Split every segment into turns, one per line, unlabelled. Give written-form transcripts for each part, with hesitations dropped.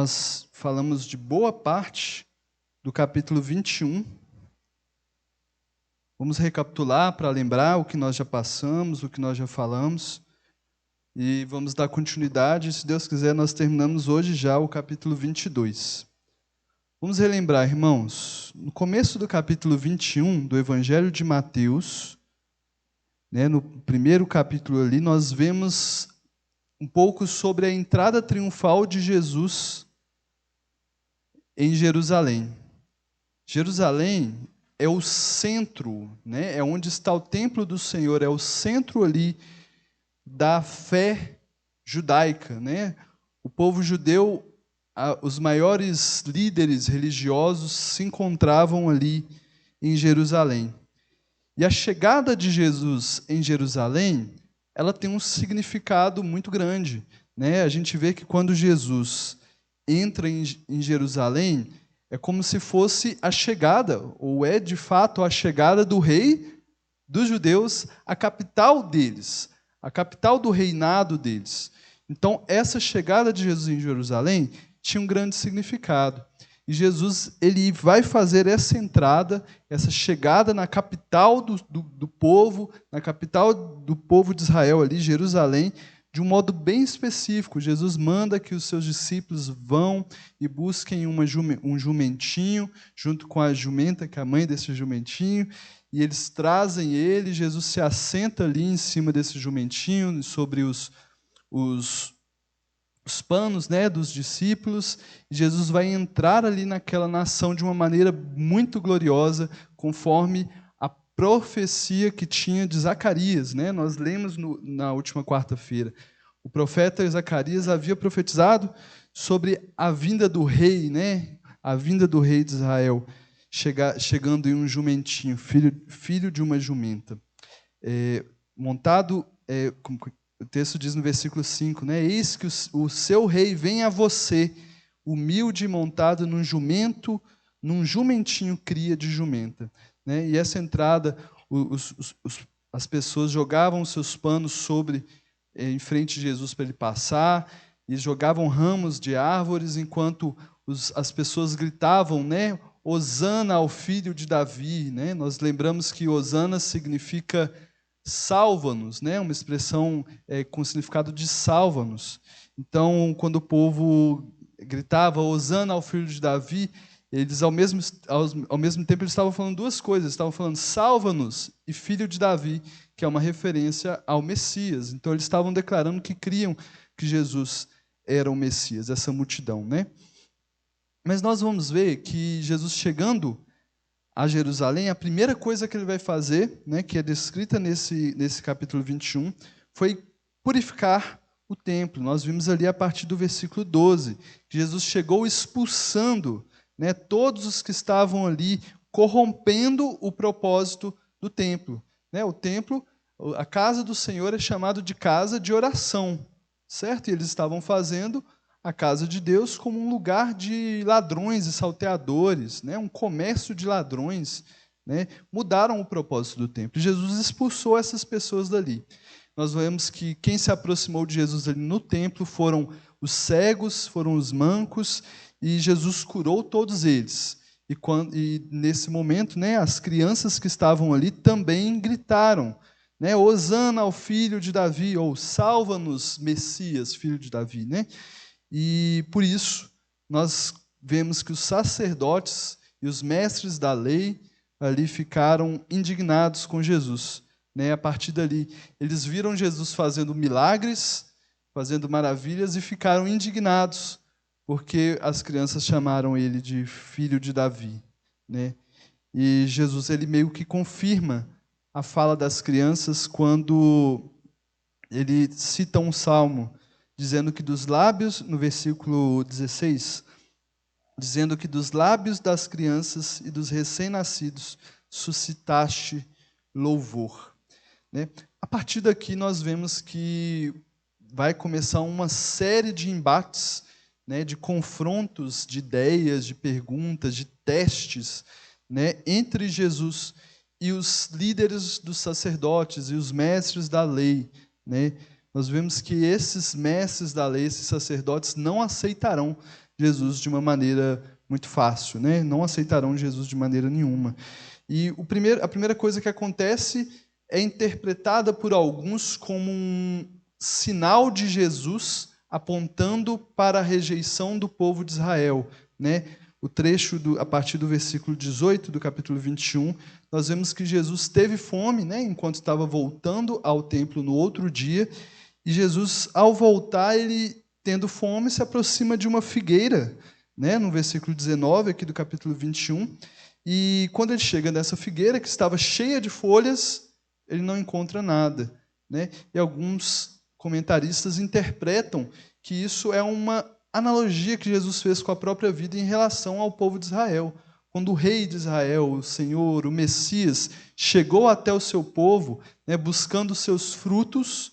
Nós falamos de boa parte do capítulo 21. Vamos recapitular para lembrar o que nós já passamos, o que nós já falamos. E vamos dar continuidade. Se Deus quiser, nós terminamos hoje já o capítulo 22. Vamos relembrar, irmãos. No começo do capítulo 21 do Evangelho de Mateus, no primeiro capítulo ali, nós vemos um pouco sobre a entrada triunfal de Jesus em Jerusalém. Jerusalém é o centro, é onde está o templo do Senhor, é o centro ali da fé judaica. O povo judeu, os maiores líderes religiosos se encontravam ali em Jerusalém. E a chegada de Jesus em Jerusalém, ela tem um significado muito grande. A gente vê que quando Jesus entra em Jerusalém, é como se fosse a chegada, ou é de fato a chegada do rei dos judeus, a capital deles, a capital do reinado deles. Então, essa chegada de Jesus em Jerusalém tinha um grande significado. E Jesus ele vai fazer essa entrada, essa chegada na capital do povo, na capital do povo de Israel, ali, Jerusalém, de um modo bem específico. Jesus manda que os seus discípulos vão e busquem um jumentinho, junto com a jumenta, que é a mãe desse jumentinho, e eles trazem ele. Jesus se assenta ali em cima desse jumentinho, sobre os panos dos discípulos, e Jesus vai entrar ali naquela nação de uma maneira muito gloriosa, conforme a profecia que tinha de Zacarias. Nós lemos na última quarta-feira. O profeta Zacarias havia profetizado sobre a vinda do rei, a vinda do rei de Israel, chegando em um jumentinho, filho de uma jumenta, montado... O texto diz no versículo 5, eis que o seu rei vem a você, humilde e montado num jumentinho cria de jumenta. E essa entrada, as pessoas jogavam os seus panos em frente de Jesus para ele passar, e jogavam ramos de árvores, enquanto as pessoas gritavam, Hosana ao filho de Davi. Nós lembramos que Hosana significa salva-nos, uma expressão com significado de salva-nos. Então, quando o povo gritava Hosana ao filho de Davi, eles ao mesmo tempo eles estavam falando duas coisas. Estavam falando salva-nos e filho de Davi, que é uma referência ao Messias. Então, eles estavam declarando que criam que Jesus era o Messias, essa multidão. Mas nós vamos ver que Jesus chegando a Jerusalém, a primeira coisa que ele vai fazer, que é descrita nesse capítulo 21, foi purificar o templo. Nós vimos ali a partir do versículo 12, que Jesus chegou expulsando todos os que estavam ali, corrompendo o propósito do templo. O templo, a casa do Senhor, é chamado de casa de oração, certo? E eles estavam fazendo a casa de Deus como um lugar de ladrões e salteadores, um comércio de ladrões. Mudaram o propósito do templo. Jesus expulsou essas pessoas dali. Nós vemos que quem se aproximou de Jesus ali no templo foram os cegos, foram os mancos, e Jesus curou todos eles. E nesse momento, as crianças que estavam ali também gritaram, Hosana ao filho de Davi, ou salva-nos, Messias, filho de Davi. E, por isso, nós vemos que os sacerdotes e os mestres da lei ali ficaram indignados com Jesus. A partir dali, eles viram Jesus fazendo milagres, fazendo maravilhas, e ficaram indignados, porque as crianças chamaram ele de filho de Davi. E Jesus ele meio que confirma a fala das crianças quando ele cita um salmo, dizendo que dos lábios, no versículo 16, dizendo que dos lábios das crianças e dos recém-nascidos suscitaste louvor. A partir daqui nós vemos que vai começar uma série de embates, de confrontos, de ideias, de perguntas, de testes, entre Jesus e os líderes dos sacerdotes e os mestres da lei. Nós vemos que esses mestres da lei, esses sacerdotes, não aceitarão Jesus de uma maneira muito fácil, né? Não aceitarão Jesus de maneira nenhuma. E a primeira coisa que acontece é interpretada por alguns como um sinal de Jesus apontando para a rejeição do povo de Israel, né? O trecho a partir do versículo 18 do capítulo 21, nós vemos que Jesus teve fome, né, enquanto estava voltando ao templo no outro dia, e Jesus, ao voltar, ele, tendo fome, se aproxima de uma figueira, né, no versículo 19 aqui do capítulo 21, e quando ele chega nessa figueira, que estava cheia de folhas, ele não encontra nada, né? E alguns comentaristas interpretam que isso é uma analogia que Jesus fez com a própria vida em relação ao povo de Israel. Quando o rei de Israel, o Senhor, o Messias, chegou até o seu povo, né, buscando seus frutos,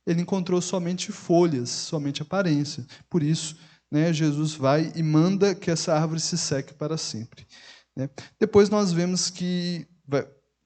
ele encontrou somente folhas, somente aparência. Por isso, né, Jesus vai e manda que essa árvore se seque para sempre, né? Depois nós vemos que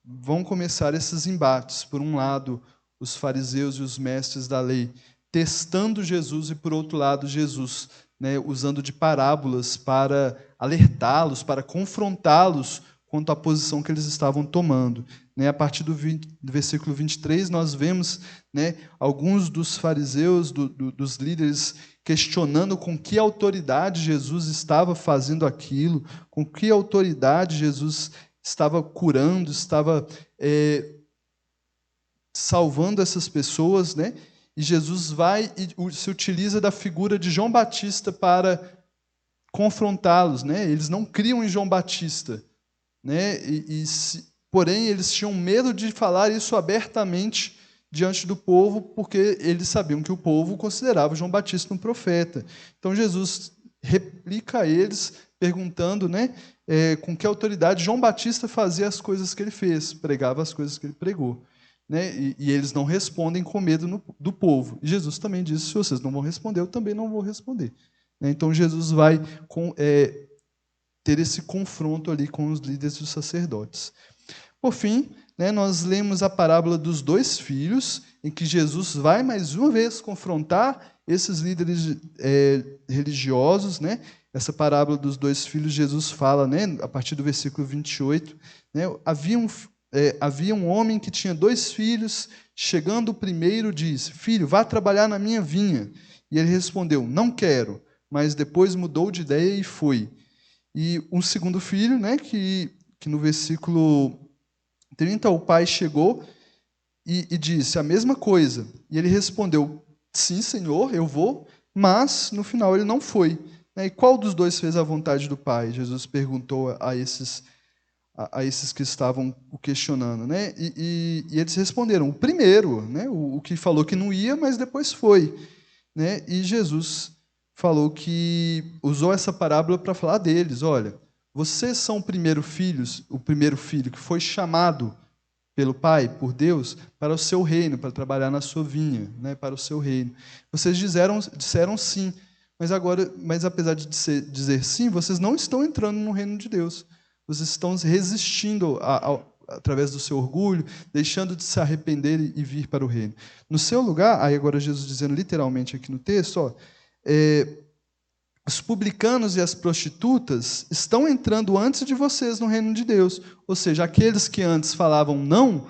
vão começar esses embates. Por um lado, os fariseus e os mestres da lei testando Jesus, e, por outro lado, Jesus, né, usando de parábolas para alertá-los, para confrontá-los quanto à posição que eles estavam tomando, né? A partir do versículo 23, nós vemos, né, alguns dos fariseus, dos líderes, questionando com que autoridade Jesus estava fazendo aquilo, com que autoridade Jesus estava curando, estava salvando essas pessoas, né? E Jesus vai e se utiliza da figura de João Batista para confrontá-los, né? Eles não criam em João Batista, né? Porém, eles tinham medo de falar isso abertamente diante do povo, porque eles sabiam que o povo considerava João Batista um profeta. Então, Jesus replica a eles, perguntando, né, com que autoridade João Batista fazia as coisas que ele fez, pregava as coisas que ele pregou, né? E eles não respondem com medo do povo. E Jesus também disse: se vocês não vão responder, eu também não vou responder. Então, Jesus vai ter esse confronto ali com os líderes dos sacerdotes. Por fim, né, nós lemos a parábola dos dois filhos, em que Jesus vai mais uma vez confrontar esses líderes religiosos, né? Essa parábola dos dois filhos, Jesus fala, né, a partir do versículo 28, né, havia um homem que tinha 2 filhos. Chegando o primeiro, disse: filho, vá trabalhar na minha vinha. E ele respondeu: não quero. Mas depois mudou de ideia e foi. E um segundo filho, né, que no versículo 30, o pai chegou e disse a mesma coisa. E ele respondeu: sim, Senhor, eu vou. Mas, no final, ele não foi. E qual dos dois fez a vontade do pai? Jesus perguntou a esses que estavam o questionando, né? E eles responderam: o primeiro, né? O que falou que não ia, mas depois foi, né? E Jesus falou que usou essa parábola para falar deles: olha, vocês são o primeiro filho que foi chamado pelo Pai, por Deus, para o seu reino, para trabalhar na sua vinha, né? Para o seu reino. Vocês disseram sim, mas apesar de dizer sim, vocês não estão entrando no reino de Deus. Vocês estão resistindo através do seu orgulho, deixando de se arrepender e vir para o reino. No seu lugar, aí agora Jesus dizendo literalmente aqui no texto, os publicanos e as prostitutas estão entrando antes de vocês no reino de Deus. Ou seja, aqueles que antes falavam não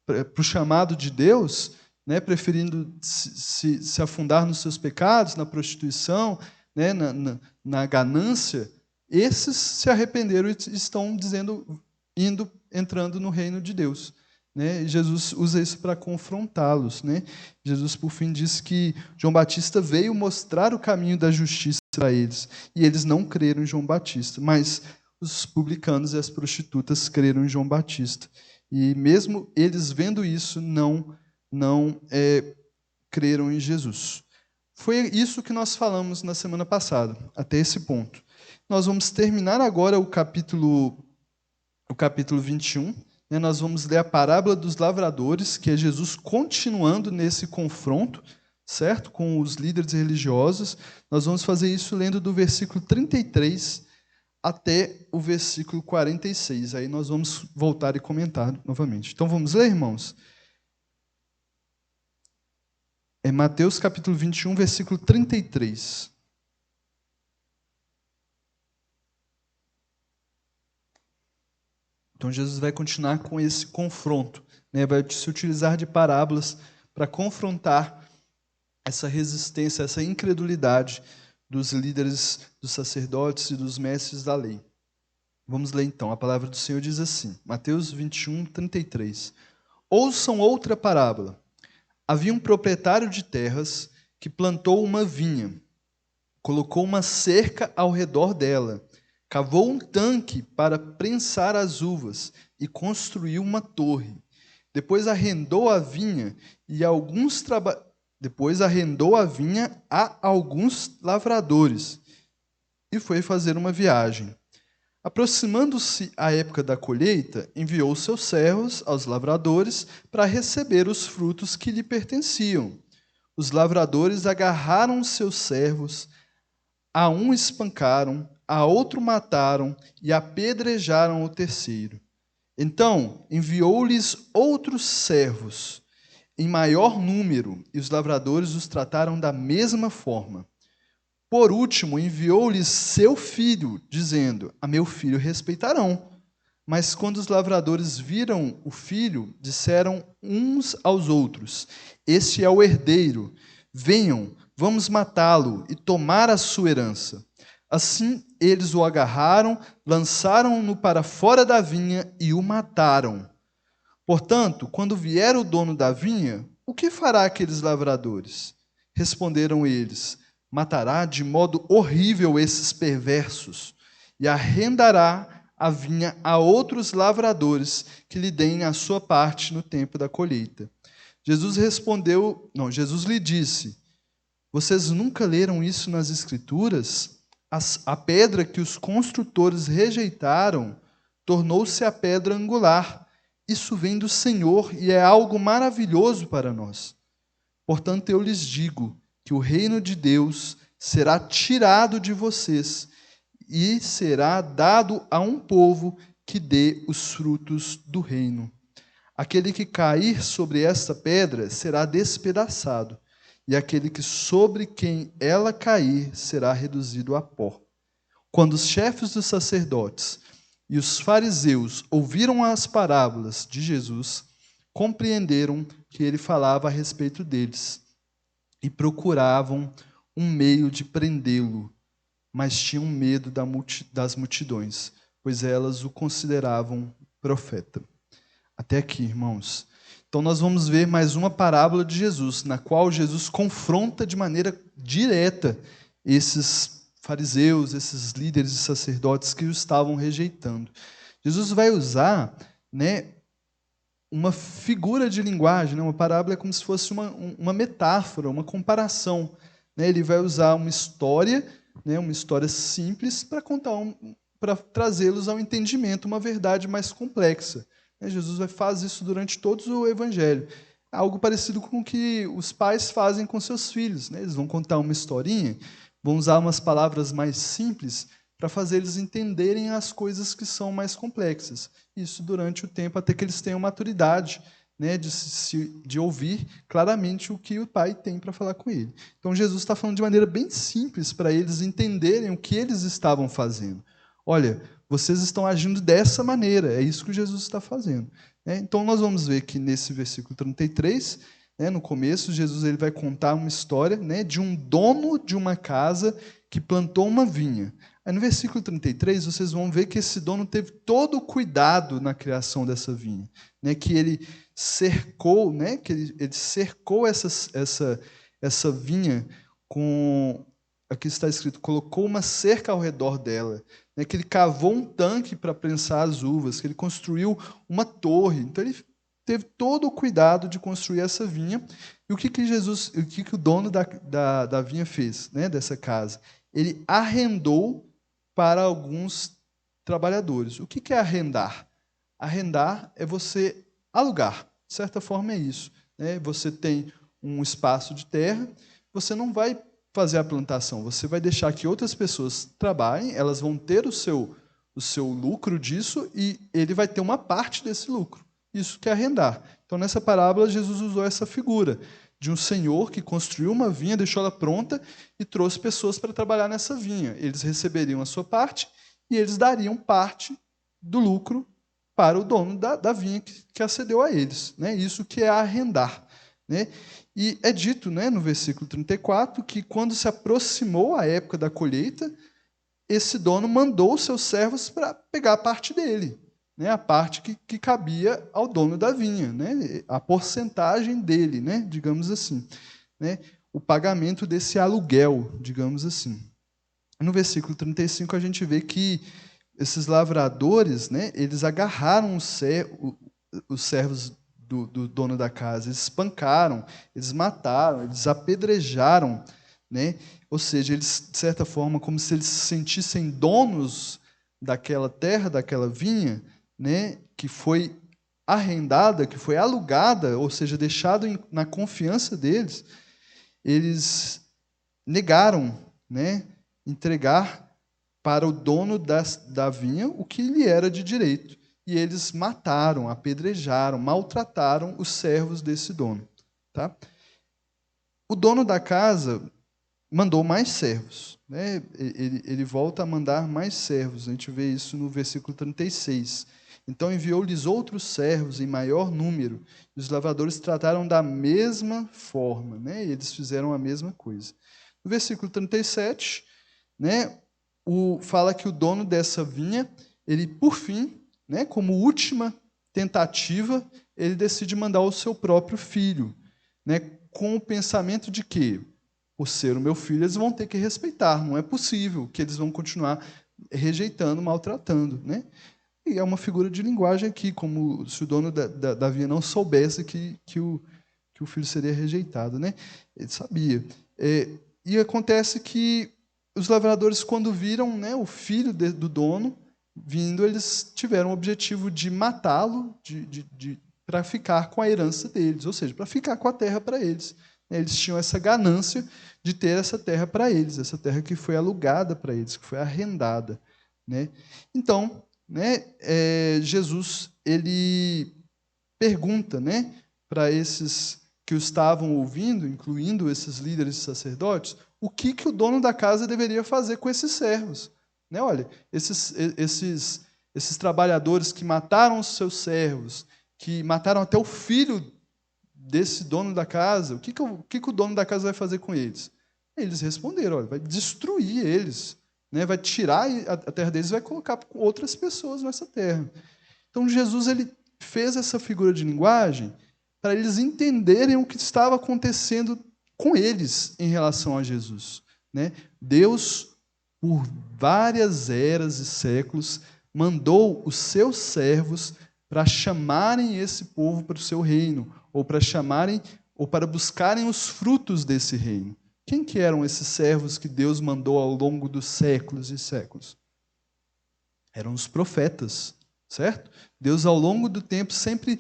para o chamado de Deus, né, preferindo se afundar nos seus pecados, na prostituição, né, na ganância, esses se arrependeram e estão entrando no reino de Deus, né? Jesus usa isso para confrontá-los, né? Jesus, por fim, diz que João Batista veio mostrar o caminho da justiça para eles, e eles não creram em João Batista, mas os publicanos e as prostitutas creram em João Batista. E mesmo eles vendo isso, não creram em Jesus. Foi isso que nós falamos na semana passada, até esse ponto. Nós vamos terminar agora o capítulo 21, né? Nós vamos ler a parábola dos lavradores, que é Jesus continuando nesse confronto, certo? Com os líderes religiosos. Nós vamos fazer isso lendo do versículo 33 até o versículo 46. Aí nós vamos voltar e comentar novamente. Então vamos ler, irmãos? É Mateus capítulo 21, versículo 33. Então Jesus vai continuar com esse confronto, né? Vai se utilizar de parábolas para confrontar essa resistência, essa incredulidade dos líderes, dos sacerdotes e dos mestres da lei. Vamos ler então, a palavra do Senhor diz assim, Mateus 21, 33. Ouçam outra parábola. Havia um proprietário de terras que plantou uma vinha, colocou uma cerca ao redor dela, cavou um tanque para prensar as uvas e construiu uma torre. Depois arrendou a vinha a alguns lavradores e foi fazer uma viagem. Aproximando-se a época da colheita, enviou seus servos aos lavradores para receber os frutos que lhe pertenciam. Os lavradores agarraram seus servos, a um espancaram, a outro mataram e apedrejaram o terceiro. Então enviou-lhes outros servos, em maior número, e os lavradores os trataram da mesma forma. Por último, enviou-lhes seu filho, dizendo: a meu filho respeitarão. Mas quando os lavradores viram o filho, disseram uns aos outros: este é o herdeiro. Venham, vamos matá-lo e tomar a sua herança. Assim, eles o agarraram, lançaram-no para fora da vinha e o mataram. Portanto, quando vier o dono da vinha, o que fará aqueles lavradores? Responderam eles: matará de modo horrível esses perversos e arrendará a vinha a outros lavradores que lhe deem a sua parte no tempo da colheita. Jesus lhe disse: vocês nunca leram isso nas Escrituras? A pedra que os construtores rejeitaram tornou-se a pedra angular. Isso vem do Senhor e é algo maravilhoso para nós. Portanto, eu lhes digo que o reino de Deus será tirado de vocês e será dado a um povo que dê os frutos do reino. Aquele que cair sobre esta pedra será despedaçado, e aquele que sobre quem ela cair será reduzido a pó. Quando os chefes dos sacerdotes e os fariseus ouviram as parábolas de Jesus, compreenderam que ele falava a respeito deles e procuravam um meio de prendê-lo, mas tinham medo das multidões, pois elas o consideravam profeta. Até aqui, irmãos. Então nós vamos ver mais uma parábola de Jesus, na qual Jesus confronta de maneira direta esses fariseus, esses líderes e sacerdotes que o estavam rejeitando. Jesus vai usar, uma figura de linguagem, uma parábola é como se fosse uma metáfora, uma comparação. Ele vai usar uma história simples para para trazê-los ao entendimento, uma verdade mais complexa. Jesus faz isso durante todo o Evangelho. Algo parecido com o que os pais fazem com seus filhos. Eles vão contar uma historinha, vão usar umas palavras mais simples para fazer eles entenderem as coisas que são mais complexas. Isso durante o tempo, até que eles tenham maturidade, de ouvir claramente o que o pai tem para falar com ele. Então, Jesus está falando de maneira bem simples para eles entenderem o que eles estavam fazendo. Olha, vocês estão agindo dessa maneira, é isso que Jesus está fazendo. Então, nós vamos ver que nesse versículo 33, no começo, Jesus ele vai contar uma história de um dono de uma casa que plantou uma vinha. Aí, no versículo 33, vocês vão ver que esse dono teve todo o cuidado na criação dessa vinha, que ele cercou, ele cercou essa vinha com, aqui está escrito, colocou uma cerca ao redor dela, que ele cavou um tanque para prensar as uvas, que ele construiu uma torre. Então ele teve todo o cuidado de construir essa vinha. E o que o dono da vinha fez, dessa casa? Ele arrendou para alguns trabalhadores. O que é arrendar? Arrendar é você alugar. De certa forma é isso. Você tem um espaço de terra, você não vai fazer a plantação, você vai deixar que outras pessoas trabalhem, elas vão ter o seu lucro disso e ele vai ter uma parte desse lucro. Isso que é arrendar. Então, nessa parábola, Jesus usou essa figura de um senhor que construiu uma vinha, deixou ela pronta e trouxe pessoas para trabalhar nessa vinha. Eles receberiam a sua parte e eles dariam parte do lucro para o dono da vinha que acedeu a eles. Né? Isso que é arrendar. Né? E é dito, né, no versículo 34, que quando se aproximou a época da colheita, esse dono mandou os seus servos para pegar a parte dele, né, a parte que cabia ao dono da vinha, né, a porcentagem dele, né, digamos assim, né, o pagamento desse aluguel, digamos assim. No versículo 35, a gente vê que esses lavradores, né, eles agarraram os servos do dono da casa, eles espancaram, eles mataram, eles apedrejaram, né? Ou seja, eles, de certa forma, como se eles se sentissem donos daquela terra, daquela vinha, né, que foi arrendada, que foi alugada, ou seja, deixado na confiança deles, eles negaram, né, entregar para o dono da vinha o que lhe era de direito. E eles mataram, apedrejaram, maltrataram os servos desse dono. Tá? O dono da casa mandou mais servos. Né? Ele volta a mandar mais servos. A gente vê isso no versículo 36. Então enviou-lhes outros servos em maior número. E os lavradores trataram da mesma forma. Né? E eles fizeram a mesma coisa. No versículo 37, né, fala que o dono dessa vinha, ele, por fim, né, como última tentativa, ele decide mandar o seu próprio filho, né, com o pensamento de que, por ser o meu filho, eles vão ter que respeitar, não é possível que eles vão continuar rejeitando, maltratando. Né? E é uma figura de linguagem aqui, como se o dono da vinha não soubesse que o filho seria rejeitado. Né? Ele sabia. E acontece que os lavradores, quando viram, né, o filho do dono vindo, eles tiveram o objetivo de matá-lo para ficar com a herança deles, ou seja, para ficar com a terra para eles. Eles tinham essa ganância de ter essa terra para eles, essa terra que foi alugada para eles, que foi arrendada. Né? Então, né, Jesus ele pergunta, né, para esses que o estavam ouvindo, incluindo esses líderes sacerdotes, o que o dono da casa deveria fazer com esses servos. Né? Olha, esses trabalhadores que mataram os seus servos, que mataram até o filho desse dono da casa, o que o dono da casa vai fazer com eles? Eles responderam, olha, vai destruir eles, né? Vai tirar a terra deles e vai colocar outras pessoas nessa terra. Então, Jesus ele fez essa figura de linguagem para eles entenderem o que estava acontecendo com eles em relação a Jesus. Né? Deus, por várias eras e séculos, mandou os seus servos para chamarem esse povo para o seu reino, ou para chamarem, ou para buscarem os frutos desse reino. Quem que eram esses servos que Deus mandou ao longo dos séculos e séculos? Eram os profetas, certo? Deus, ao longo do tempo, sempre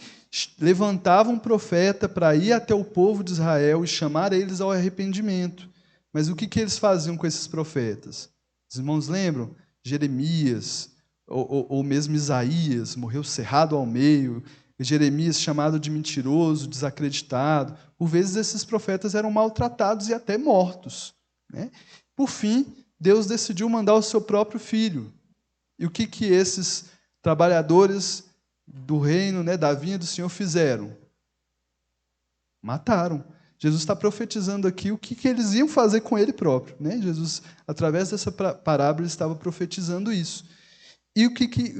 levantava um profeta para ir até o povo de Israel e chamar eles ao arrependimento. Mas o que eles faziam com esses profetas? Os irmãos lembram? Jeremias, ou mesmo Isaías, morreu cerrado ao meio, Jeremias chamado de mentiroso, desacreditado. Por vezes esses profetas eram maltratados e até mortos. Né? Por fim, Deus decidiu mandar o seu próprio filho. E o que esses trabalhadores do reino, né, da vinha do Senhor fizeram? Mataram. Jesus está profetizando aqui o que eles iam fazer com ele próprio. Né? Jesus, através dessa parábola, estava profetizando isso. E o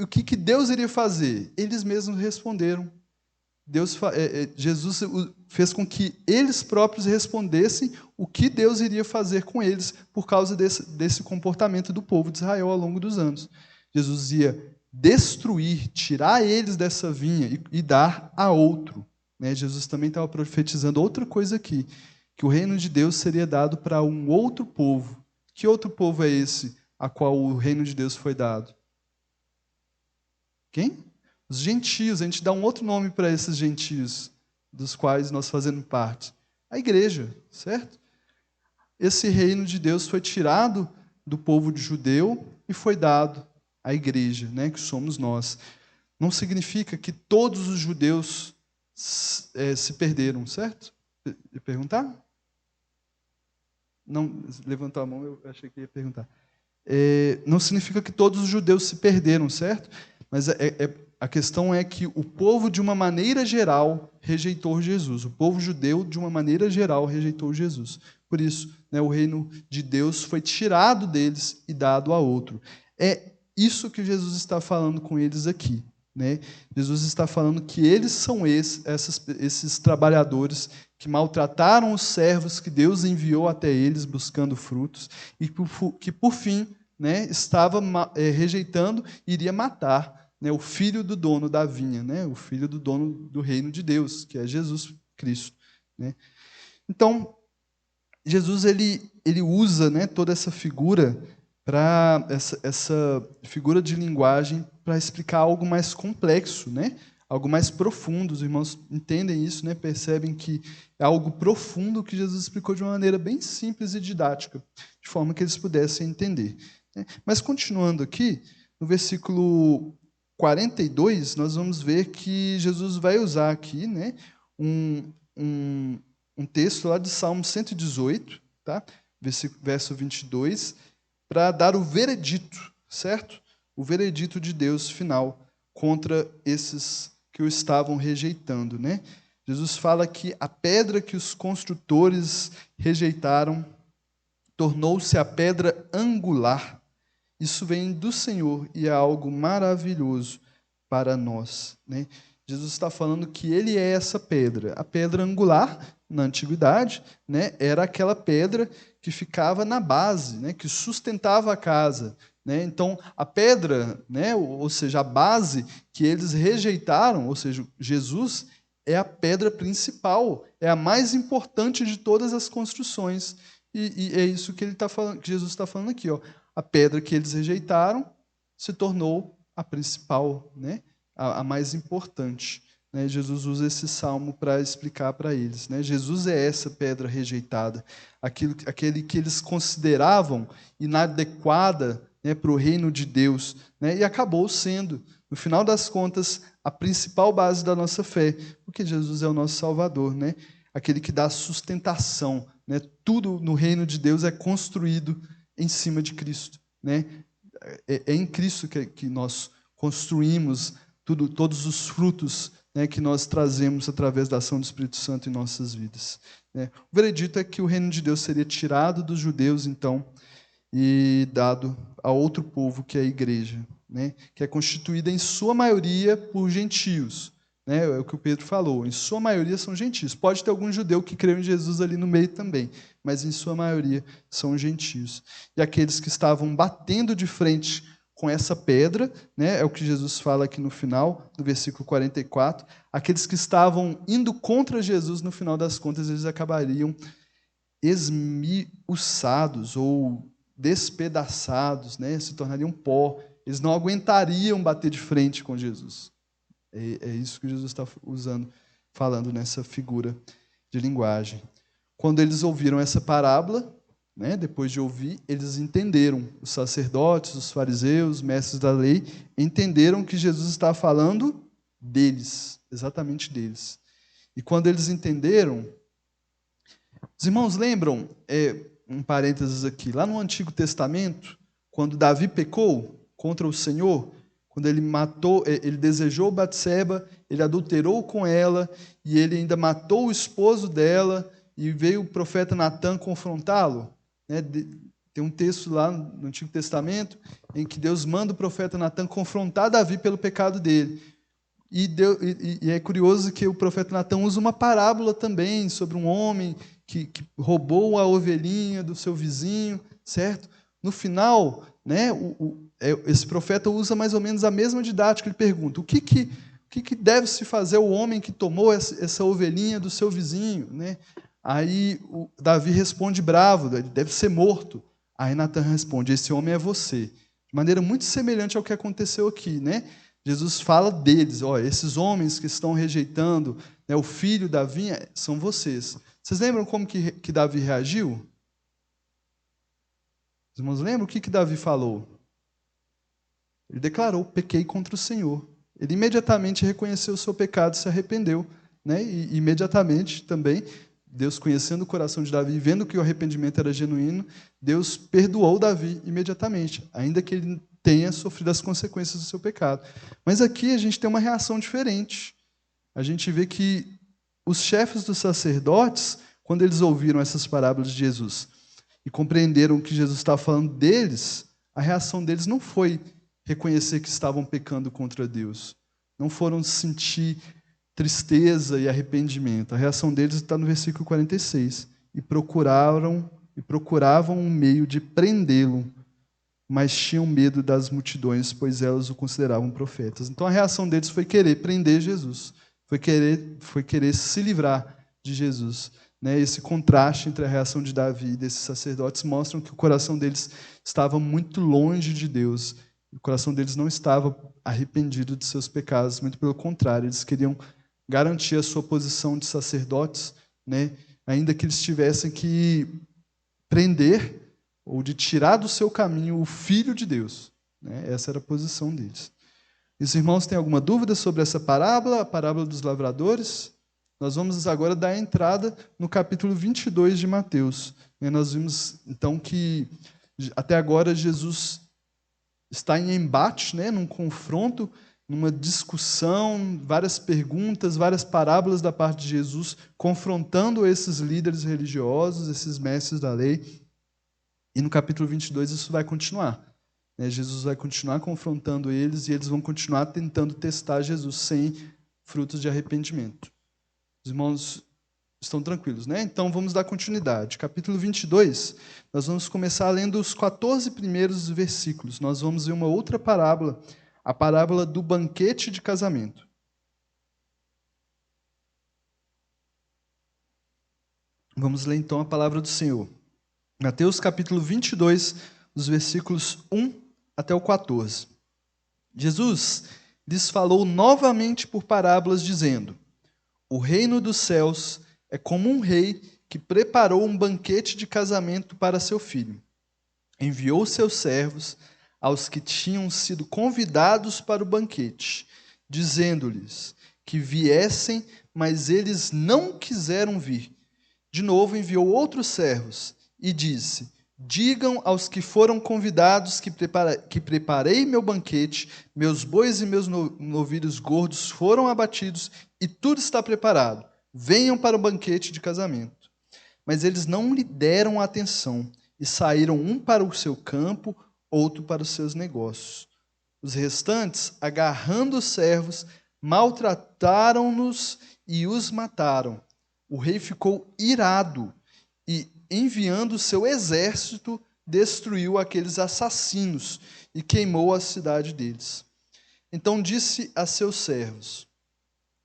que Deus iria fazer? Eles mesmos responderam. Jesus fez com que eles próprios respondessem o que Deus iria fazer com eles por causa desse comportamento do povo de Israel ao longo dos anos. Jesus ia destruir, tirar eles dessa vinha e dar a outro. Né? Jesus também estava profetizando outra coisa aqui, que o reino de Deus seria dado para um outro povo. Que outro povo é esse a qual o reino de Deus foi dado? Quem? Os gentios. A gente dá um outro nome para esses gentios, dos quais nós fazemos parte. A igreja, certo? Esse reino de Deus foi tirado do povo judeu e foi dado à igreja, né, que somos nós. Não significa que todos os judeus se perderam, certo? Perguntar? Não, levantou a mão, eu achei que ia perguntar. Não significa que todos os judeus se perderam, certo? Mas A questão é que o povo, de uma maneira geral, rejeitou Jesus. O povo judeu, de uma maneira geral, rejeitou Jesus. Por isso, né, o reino de Deus foi tirado deles e dado a outro. É isso que Jesus está falando com eles aqui. Né? Jesus está falando que eles são esses trabalhadores que maltrataram os servos que Deus enviou até eles buscando frutos e que, por fim, né, estava rejeitando e iria matar, né, o filho do dono da vinha, né, o filho do dono do reino de Deus, que é Jesus Cristo. Né? Então, Jesus ele usa, né, toda essa figura para essa figura de linguagem para explicar algo mais complexo, né? Algo mais profundo. Os irmãos entendem isso, né? Percebem que é algo profundo que Jesus explicou de uma maneira bem simples e didática, de forma que eles pudessem entender. Né? Mas continuando aqui, no versículo 42, nós vamos ver que Jesus vai usar aqui, né, um texto lá de Salmo 118, tá? Verso 22, para dar o veredito, certo? O veredito de Deus final contra esses que o estavam rejeitando, né? Jesus fala que a pedra que os construtores rejeitaram tornou-se a pedra angular. Isso vem do Senhor e é algo maravilhoso para nós, né? Jesus está falando que ele é essa pedra. A pedra angular, na antiguidade, né, era aquela pedra que ficava na base, né, que sustentava a casa. Né? Então, a pedra, né, ou seja, a base que eles rejeitaram, ou seja, Jesus, é a pedra principal, é a mais importante de todas as construções. E é isso que ele tá falando, que Jesus está falando aqui. Ó. A pedra que eles rejeitaram se tornou a principal, né? A mais importante. Né? Jesus usa esse salmo para explicar para eles. Né? Jesus é essa pedra rejeitada, aquele que eles consideravam inadequada, né, para o reino de Deus, né? E acabou sendo, no final das contas, a principal base da nossa fé, porque Jesus é o nosso Salvador, né? Aquele que dá sustentação. Né? Tudo no reino de Deus é construído em cima de Cristo. Né? É em Cristo que nós construímos todos os frutos, né, que nós trazemos através da ação do Espírito Santo em nossas vidas. Né? O veredito é que o reino de Deus seria tirado dos judeus, então, e dado a outro povo, que é a igreja, né, que é constituída em sua maioria por gentios. Né, é o que o Pedro falou, em sua maioria são gentios. Pode ter algum judeu que creu em Jesus ali no meio também, mas em sua maioria são gentios. E aqueles que estavam batendo de frente com essa pedra, né, é o que Jesus fala aqui no final, no versículo 44, aqueles que estavam indo contra Jesus, no final das contas, eles acabariam esmiuçados ou despedaçados, né, se tornariam pó. Eles não aguentariam bater de frente com Jesus. É isso que Jesus está usando, falando nessa figura de linguagem. Quando eles ouviram essa parábola, né, depois de ouvir, eles entenderam. Os sacerdotes, os fariseus, os mestres da lei, entenderam que Jesus estava falando deles, exatamente deles. E quando eles entenderam, os irmãos lembram, um parênteses aqui, lá no Antigo Testamento, quando Davi pecou contra o Senhor, quando ele matou, ele desejou Batseba, ele adulterou com ela, e ele ainda matou o esposo dela, e veio o profeta Natã confrontá-lo. Né? Tem um texto lá no Antigo Testamento em que Deus manda o profeta Natã confrontar Davi pelo pecado dele. E é curioso que o profeta Natã usa uma parábola também sobre um homem que roubou a ovelhinha do seu vizinho, certo? No final, né, esse profeta usa mais ou menos a mesma didática. Ele pergunta: o que deve se fazer o homem que tomou essa ovelhinha do seu vizinho? Né? Aí Davi responde bravo: ele deve ser morto. Aí Natã responde: esse homem é você. De maneira muito semelhante ao que aconteceu aqui, né? Jesus fala deles: ó, esses homens que estão rejeitando, né, o filho da vinha, são vocês. Vocês lembram como que Davi reagiu? Os irmãos lembram o que Davi falou? Ele declarou: pequei contra o Senhor. Ele imediatamente reconheceu o seu pecado e se arrependeu. Né? E imediatamente também, Deus, conhecendo o coração de Davi, vendo que o arrependimento era genuíno, Deus perdoou Davi imediatamente, ainda que ele tenha sofrido as consequências do seu pecado. Mas aqui a gente tem uma reação diferente. A gente vê que os chefes dos sacerdotes, quando eles ouviram essas parábolas de Jesus e compreenderam que Jesus estava falando deles, a reação deles não foi reconhecer que estavam pecando contra Deus. Não foram sentir tristeza e arrependimento. A reação deles está no versículo 46. E procuravam um meio de prendê-lo, mas tinham medo das multidões, pois elas o consideravam profetas. Então a reação deles foi querer prender Jesus, foi querer se livrar de Jesus. Esse contraste entre a reação de Davi e desses sacerdotes mostra que o coração deles estava muito longe de Deus. O coração deles não estava arrependido de seus pecados, muito pelo contrário, eles queriam garantir a sua posição de sacerdotes, ainda que eles tivessem que prender ou de tirar do seu caminho o Filho de Deus. Essa era a posição deles. E os irmãos têm alguma dúvida sobre essa parábola, a parábola dos lavradores? Nós vamos agora dar a entrada no capítulo 22 de Mateus. Nós vimos, então, que até agora Jesus está em embate, num confronto, numa discussão, várias perguntas, várias parábolas da parte de Jesus, confrontando esses líderes religiosos, esses mestres da lei. E no capítulo 22 isso vai continuar. Jesus vai continuar confrontando eles e eles vão continuar tentando testar Jesus sem frutos de arrependimento. Os irmãos estão tranquilos, Então vamos dar continuidade. Capítulo 22, nós vamos começar lendo os 14 primeiros versículos. Nós vamos ver uma outra parábola, a parábola do banquete de casamento. Vamos ler então a palavra do Senhor. Mateus capítulo 22, dos versículos 1 até o 14. Jesus lhes falou novamente por parábolas, dizendo: o reino dos céus é como um rei que preparou um banquete de casamento para seu filho. Enviou seus servos aos que tinham sido convidados para o banquete, dizendo-lhes que viessem, mas eles não quiseram vir. De novo enviou outros servos e disse: digam aos que foram convidados que preparei meu banquete, meus bois e meus novilhos gordos foram abatidos e tudo está preparado. Venham para o banquete de casamento. Mas eles não lhe deram atenção e saíram um para o seu campo, outro para os seus negócios. Os restantes, agarrando os servos, maltrataram-nos e os mataram. O rei ficou irado e, enviando o seu exército, destruiu aqueles assassinos e queimou a cidade deles. Então disse a seus servos: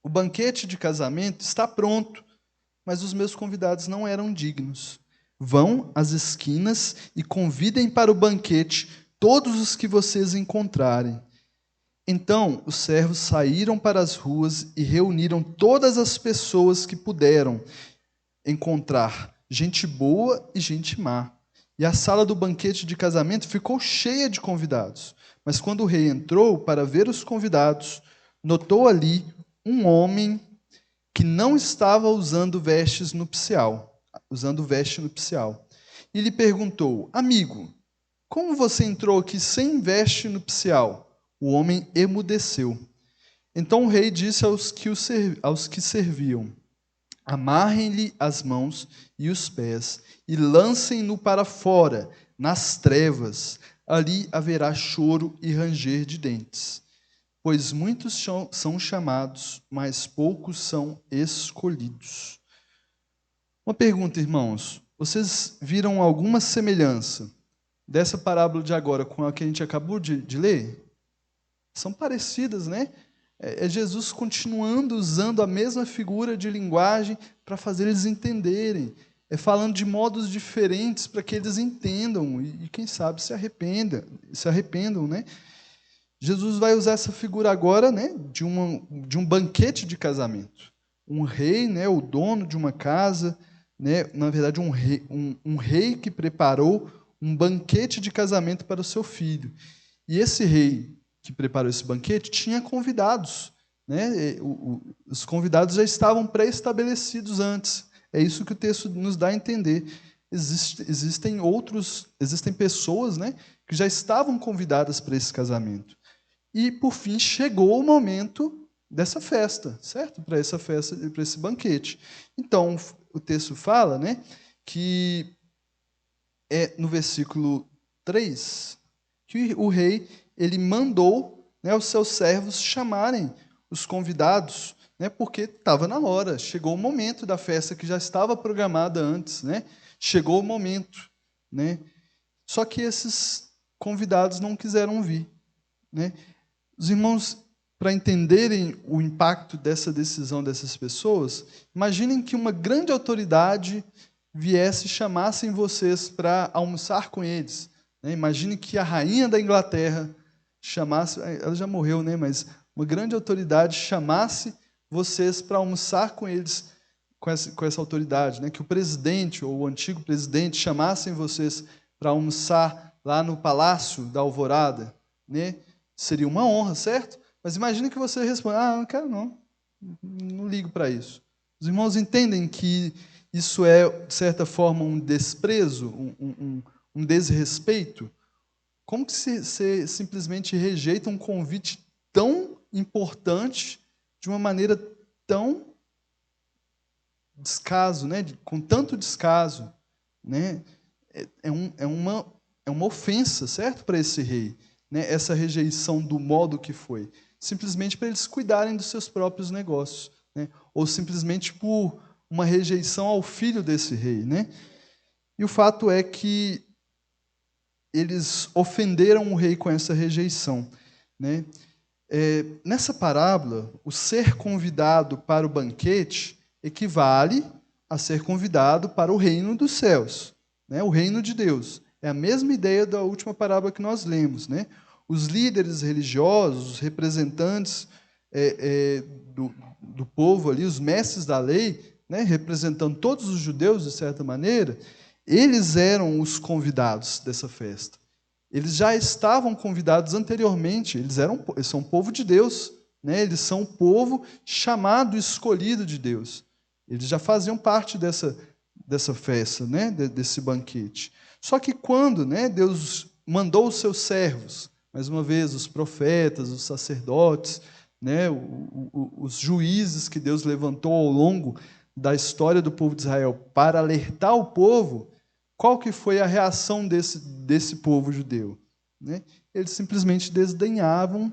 o banquete de casamento está pronto, mas os meus convidados não eram dignos. Vão às esquinas e convidem para o banquete todos os que vocês encontrarem. Então os servos saíram para as ruas e reuniram todas as pessoas que puderam encontrar, gente boa e gente má. E a sala do banquete de casamento ficou cheia de convidados. Mas quando o rei entrou para ver os convidados, notou ali um homem que não estava usando veste nupcial. E lhe perguntou: amigo, como você entrou aqui sem veste nupcial? O homem emudeceu. Então o rei disse aos que serviam: amarrem-lhe as mãos e os pés e lancem-no para fora, nas trevas. Ali haverá choro e ranger de dentes. Pois muitos são chamados, mas poucos são escolhidos. Uma pergunta, irmãos. Vocês viram alguma semelhança dessa parábola de agora com a que a gente acabou de ler? São parecidas, É Jesus continuando usando a mesma figura de linguagem para fazer eles entenderem. É falando de modos diferentes para que eles entendam e quem sabe, se arrependam, Jesus vai usar essa figura agora, de um banquete de casamento. Um rei, o dono de uma casa, na verdade, um rei que preparou um banquete de casamento para o seu filho. E esse rei que preparou esse banquete tinha convidados. Os convidados já estavam pré-estabelecidos antes. É isso que o texto nos dá a entender. existem pessoas, né, que já estavam convidadas para esse casamento. E, por fim, chegou o momento dessa festa, certo? Para essa festa, para esse banquete. Então, o texto fala, né, que no versículo 3, que o rei ele mandou, né, os seus servos chamarem os convidados, né, porque estava na hora, chegou o momento da festa que já estava programada antes, né? Chegou o momento, né? Só que esses convidados não quiseram vir, né? Os irmãos, para entenderem o impacto dessa decisão dessas pessoas, imaginem que uma grande autoridade viesse e chamassem vocês para almoçar com eles, né? Imagine que a rainha da Inglaterra chamasse, ela já morreu, né? Mas uma grande autoridade chamasse vocês para almoçar com eles, com essa autoridade, né? Que o presidente ou o antigo presidente chamassem vocês para almoçar lá no Palácio da Alvorada, né? Seria uma honra, certo? Mas imagine que você responda: não quero não ligo para isso. Os irmãos entendem que isso é, de certa forma, um desprezo, um desrespeito? Como que você simplesmente rejeita um convite tão importante de uma maneira tão descaso, né? Com tanto descaso, né? É uma ofensa, certo, para esse rei, né? Essa rejeição do modo que foi, simplesmente para eles cuidarem dos seus próprios negócios, né? Ou simplesmente por uma rejeição ao filho desse rei, né? E o fato é que eles ofenderam o rei com essa rejeição, né? Nessa parábola, o ser convidado para o banquete equivale a ser convidado para o reino dos céus, né? O reino de Deus. É a mesma ideia da última parábola que nós lemos, né? Os líderes religiosos, os representantes do povo ali, os mestres da lei, né? Representando todos os judeus, de certa maneira, eles eram os convidados dessa festa. Eles já estavam convidados anteriormente, eles são o povo de Deus, né? Eles são o povo chamado, escolhido de Deus. Eles já faziam parte dessa festa, né? Desse banquete. Só que quando, né, Deus mandou os seus servos, mais uma vez, os profetas, os sacerdotes, né, os juízes que Deus levantou ao longo da história do povo de Israel para alertar o povo, qual que foi a reação desse povo judeu? Né? Eles simplesmente desdenhavam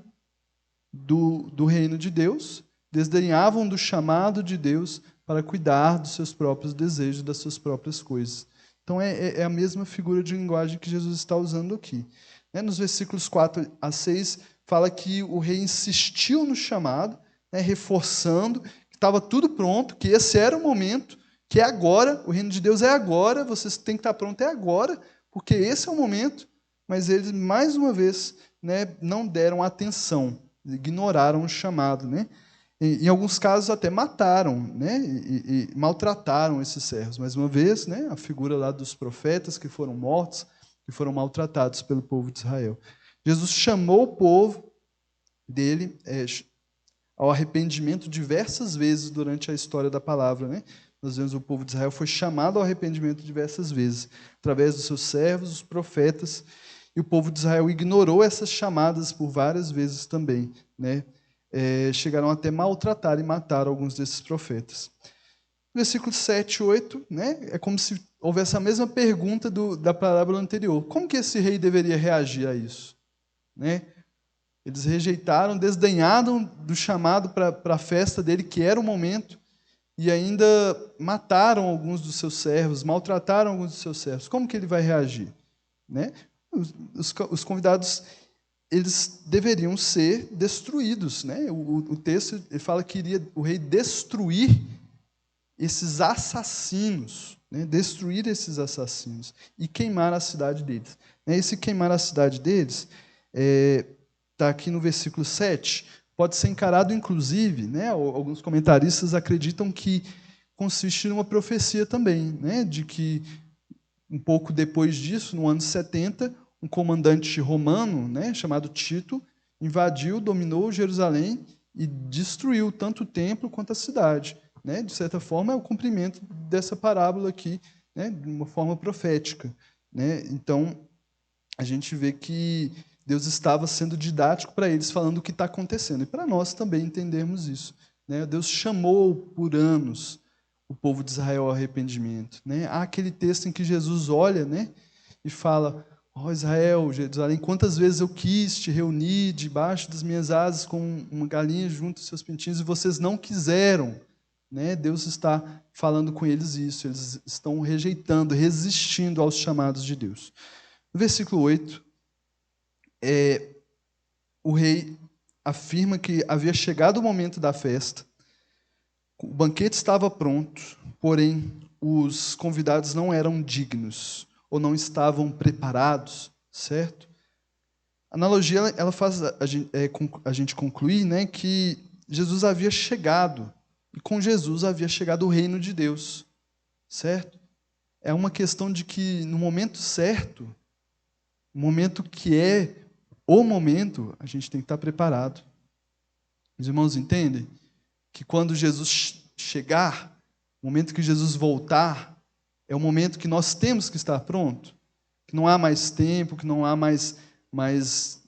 do reino de Deus, desdenhavam do chamado de Deus para cuidar dos seus próprios desejos, das suas próprias coisas. Então, é a mesma figura de linguagem que Jesus está usando aqui. Né? Nos versículos 4 a 6, fala que o rei insistiu no chamado, né, reforçando que estava tudo pronto, que esse era o momento, que é agora, o reino de Deus é agora, vocês têm que estar pronto, é agora, porque esse é o momento. Mas eles, mais uma vez, né, não deram atenção, ignoraram o chamado. Né? Em alguns casos, até mataram, né, e maltrataram esses servos. Mais uma vez, né, a figura lá dos profetas que foram mortos, que foram maltratados pelo povo de Israel. Jesus chamou o povo dele ao arrependimento diversas vezes durante a história da palavra. Né? Nós vemos o povo de Israel foi chamado ao arrependimento diversas vezes, através dos seus servos, os profetas, e o povo de Israel ignorou essas chamadas por várias vezes também. Né? Chegaram até maltratar e matar alguns desses profetas. Versículos 7 e 8, né? É como se houvesse a mesma pergunta da parábola anterior. Como que esse rei deveria reagir a isso? Né? Eles rejeitaram, desdenharam do chamado para a festa dele, que era o momento, e ainda mataram alguns dos seus servos, maltrataram alguns dos seus servos. Como que ele vai reagir? Né? Os convidados, eles deveriam ser destruídos. Né? O texto ele fala que iria o rei destruir esses assassinos, né? Destruir esses assassinos e queimar a cidade deles. Esse queimar a cidade deles está aqui no versículo 7, pode ser encarado, inclusive, né, alguns comentaristas acreditam que consiste numa profecia também, né, de que, um pouco depois disso, no ano 70, um comandante romano, né, chamado Tito, invadiu, dominou Jerusalém e destruiu tanto o templo quanto a cidade. Né? De certa forma, é o cumprimento dessa parábola aqui né, de uma forma profética, né? Então, a gente vê que Deus estava sendo didático para eles, falando o que está acontecendo. E para nós também entendermos isso, né? Deus chamou por anos o povo de Israel ao arrependimento, né? Há aquele texto em que Jesus olha, né, e fala: ó Israel, Jerusalém, quantas vezes eu quis te reunir debaixo das minhas asas com uma galinha junto aos seus pintinhos e vocês não quiseram. Né? Deus está falando com eles isso, eles estão rejeitando, resistindo aos chamados de Deus. No versículo 8, o rei afirma que havia chegado o momento da festa, o banquete estava pronto, porém os convidados não eram dignos ou não estavam preparados, certo? A analogia ela faz a gente concluir, né, que Jesus havia chegado, e com Jesus havia chegado o reino de Deus, certo? É uma questão de que no momento certo, o momento que é o momento, a gente tem que estar preparado. Os irmãos entendem que quando Jesus chegar, o momento que Jesus voltar, é o momento que nós temos que estar pronto, que não há mais tempo, que não há mais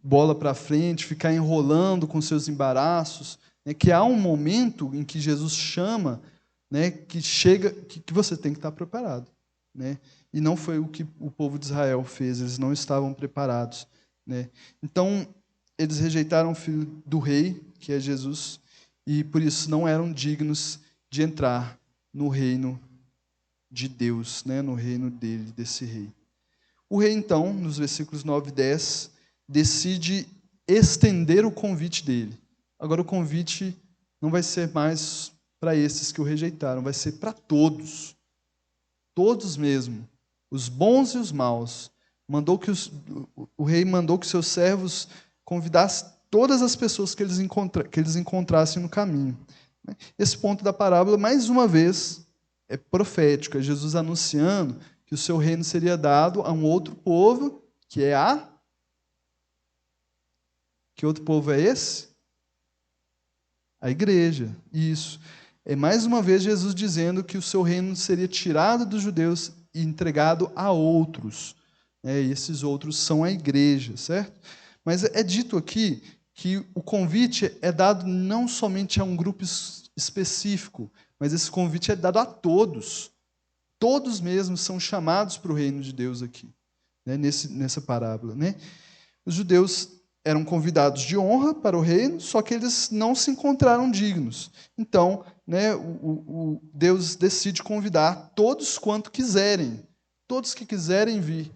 bola para frente, ficar enrolando com seus embaraços, né? Que há um momento em que Jesus chama, né, que chega, que você tem que estar preparado, né? E não foi o que o povo de Israel fez, eles não estavam preparados, né? Então, eles rejeitaram o filho do rei, que é Jesus, e por isso não eram dignos de entrar no reino de Deus, né, no reino dele, desse rei. O rei, então, nos versículos 9 e 10, decide estender o convite dele. Agora, o convite não vai ser mais para esses que o rejeitaram, vai ser para todos. Todos mesmo, os bons e os maus. O rei mandou que seus servos convidassem todas as pessoas que eles encontrassem no caminho. Esse ponto da parábola, mais uma vez, é profético. É Jesus anunciando que o seu reino seria dado a um outro povo, que é a... Que outro povo é esse? A igreja. Isso. É mais uma vez Jesus dizendo que o seu reino seria tirado dos judeus e entregado a outros. E esses outros são a igreja, certo? Mas é dito aqui que o convite é dado não somente a um grupo específico, mas esse convite é dado a todos. Todos mesmos são chamados para o reino de Deus aqui, né, nessa parábola. Né? Os judeus eram convidados de honra para o reino, só que eles não se encontraram dignos. Então, né, Deus decide convidar todos quanto quiserem, todos que quiserem vir.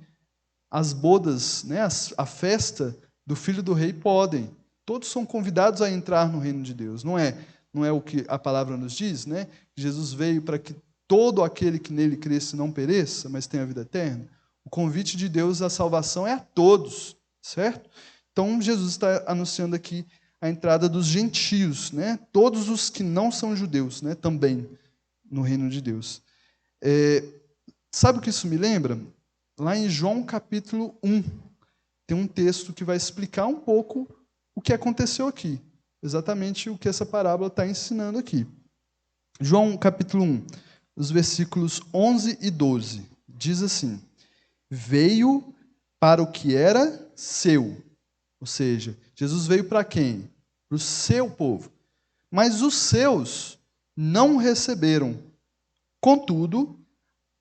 As bodas, né, a festa do filho do rei podem. Todos são convidados a entrar no reino de Deus. Não é o que a palavra nos diz, né? Jesus veio para que todo aquele que nele cresce não pereça, mas tenha a vida eterna. O convite de Deus à salvação é a todos, certo? Então, Jesus está anunciando aqui a entrada dos gentios, né? Todos os que não são judeus, né? Também no reino de Deus. Sabe o que isso me lembra? Lá em João capítulo 1, tem um texto que vai explicar um pouco o que aconteceu aqui. Exatamente o que essa parábola está ensinando aqui. João capítulo 1, os versículos 11 e 12, diz assim: veio para o que era seu. Ou seja, Jesus veio para quem? Para o seu povo. Mas os seus não o receberam. Contudo,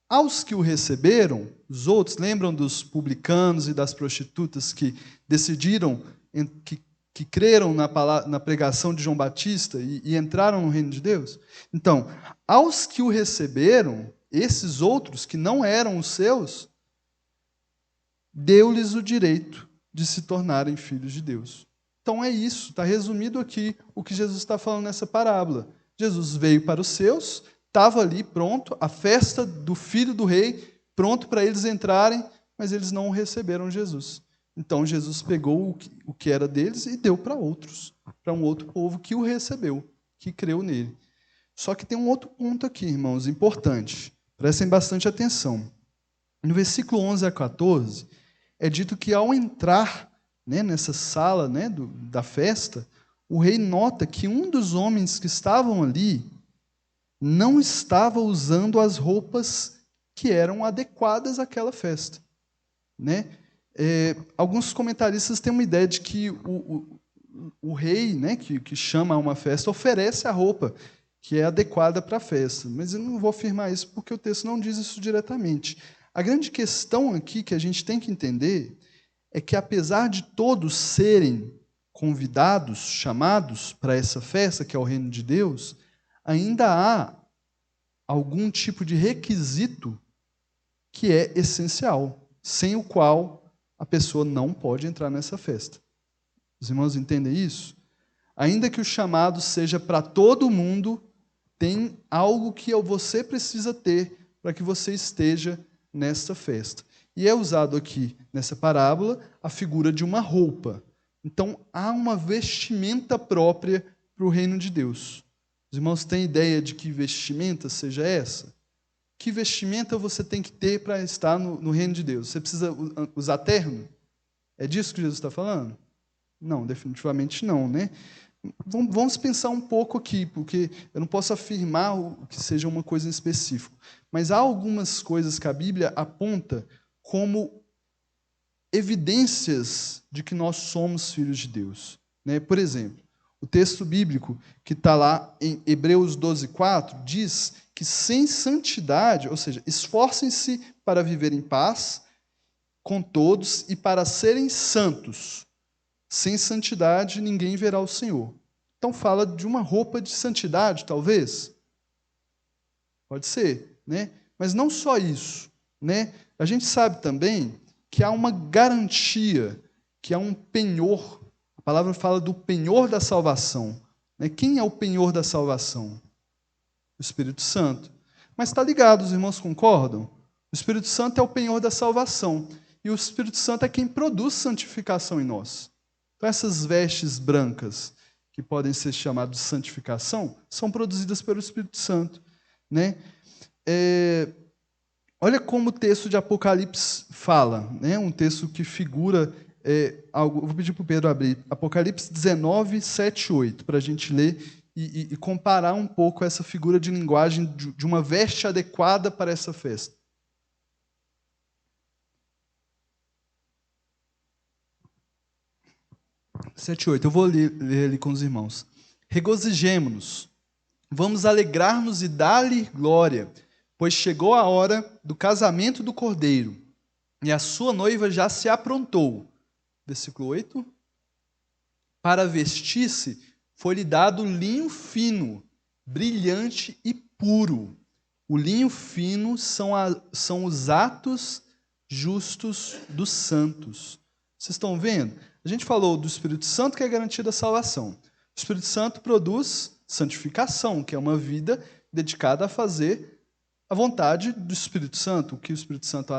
aos que o receberam, os outros, lembram dos publicanos e das prostitutas que decidiram, que creram na pregação de João Batista e entraram no reino de Deus? Então, aos que o receberam, esses outros que não eram os seus, deu-lhes o direito de se tornarem filhos de Deus. Então é isso, está resumido aqui o que Jesus está falando nessa parábola. Jesus veio para os seus, estava ali pronto, a festa do filho do rei, pronto para eles entrarem, mas eles não receberam Jesus. Então Jesus pegou o que era deles e deu para outros, para um outro povo que o recebeu, que creu nele. Só que tem um outro ponto aqui, irmãos, importante. Prestem bastante atenção. No versículo 11 a 14, é dito que ao entrar, né, nessa sala, né, da festa, o rei nota que um dos homens que estavam ali não estava usando as roupas que eram adequadas àquela festa, né? Alguns comentaristas têm uma ideia de que o rei, né, que chama a uma festa, oferece a roupa que é adequada para a festa. Mas eu não vou afirmar isso porque o texto não diz isso diretamente. A grande questão aqui que a gente tem que entender é que, apesar de todos serem convidados, chamados para essa festa, que é o reino de Deus, ainda há algum tipo de requisito que é essencial, sem o qual a pessoa não pode entrar nessa festa. Os irmãos entendem isso? Ainda que o chamado seja para todo mundo, tem algo que você precisa ter para que você esteja nesta festa. E é usado aqui, nessa parábola, a figura de uma roupa. Então, há uma vestimenta própria para o reino de Deus. Os irmãos têm ideia de que vestimenta seja essa? Que vestimenta você tem que ter para estar no reino de Deus? Você precisa usar terno? É disso que Jesus está falando? Não, definitivamente não, né? Vamos pensar um pouco aqui, porque eu não posso afirmar que seja uma coisa em específico, mas há algumas coisas que a Bíblia aponta como evidências de que nós somos filhos de Deus, né? Por exemplo, o texto bíblico que está lá em Hebreus 12:4 diz que sem santidade, ou seja, esforcem-se para viver em paz com todos e para serem santos. Sem santidade, ninguém verá o Senhor. Então, fala de uma roupa de santidade, talvez? Pode ser, né? Mas não só isso, né? A gente sabe também que há uma garantia, que há um penhor. A palavra fala do penhor da salvação, né? Quem é o penhor da salvação? O Espírito Santo. Mas está ligado, os irmãos concordam? O Espírito Santo é o penhor da salvação. E o Espírito Santo é quem produz santificação em nós. Então, essas vestes brancas, que podem ser chamadas de santificação, são produzidas pelo Espírito Santo, né? Olha como o texto de Apocalipse fala, né? Um texto que figura algo. Vou pedir para o Pedro abrir. Apocalipse 19, 7 e 8, para a gente ler e comparar um pouco essa figura de linguagem de uma veste adequada para essa festa. 7:8. Eu vou ler ali com os irmãos. Regozijemo-nos, vamos alegrar-nos e dar-lhe glória, pois chegou a hora do casamento do Cordeiro, e a sua noiva já se aprontou. Versículo 8. Para vestir-se, foi-lhe dado linho fino, brilhante e puro. O linho fino são os atos justos dos santos. Vocês estão vendo? A gente falou do Espírito Santo, que é garantia da salvação. O Espírito Santo produz santificação, que é uma vida dedicada a fazer a vontade do Espírito Santo. O que o Espírito Santo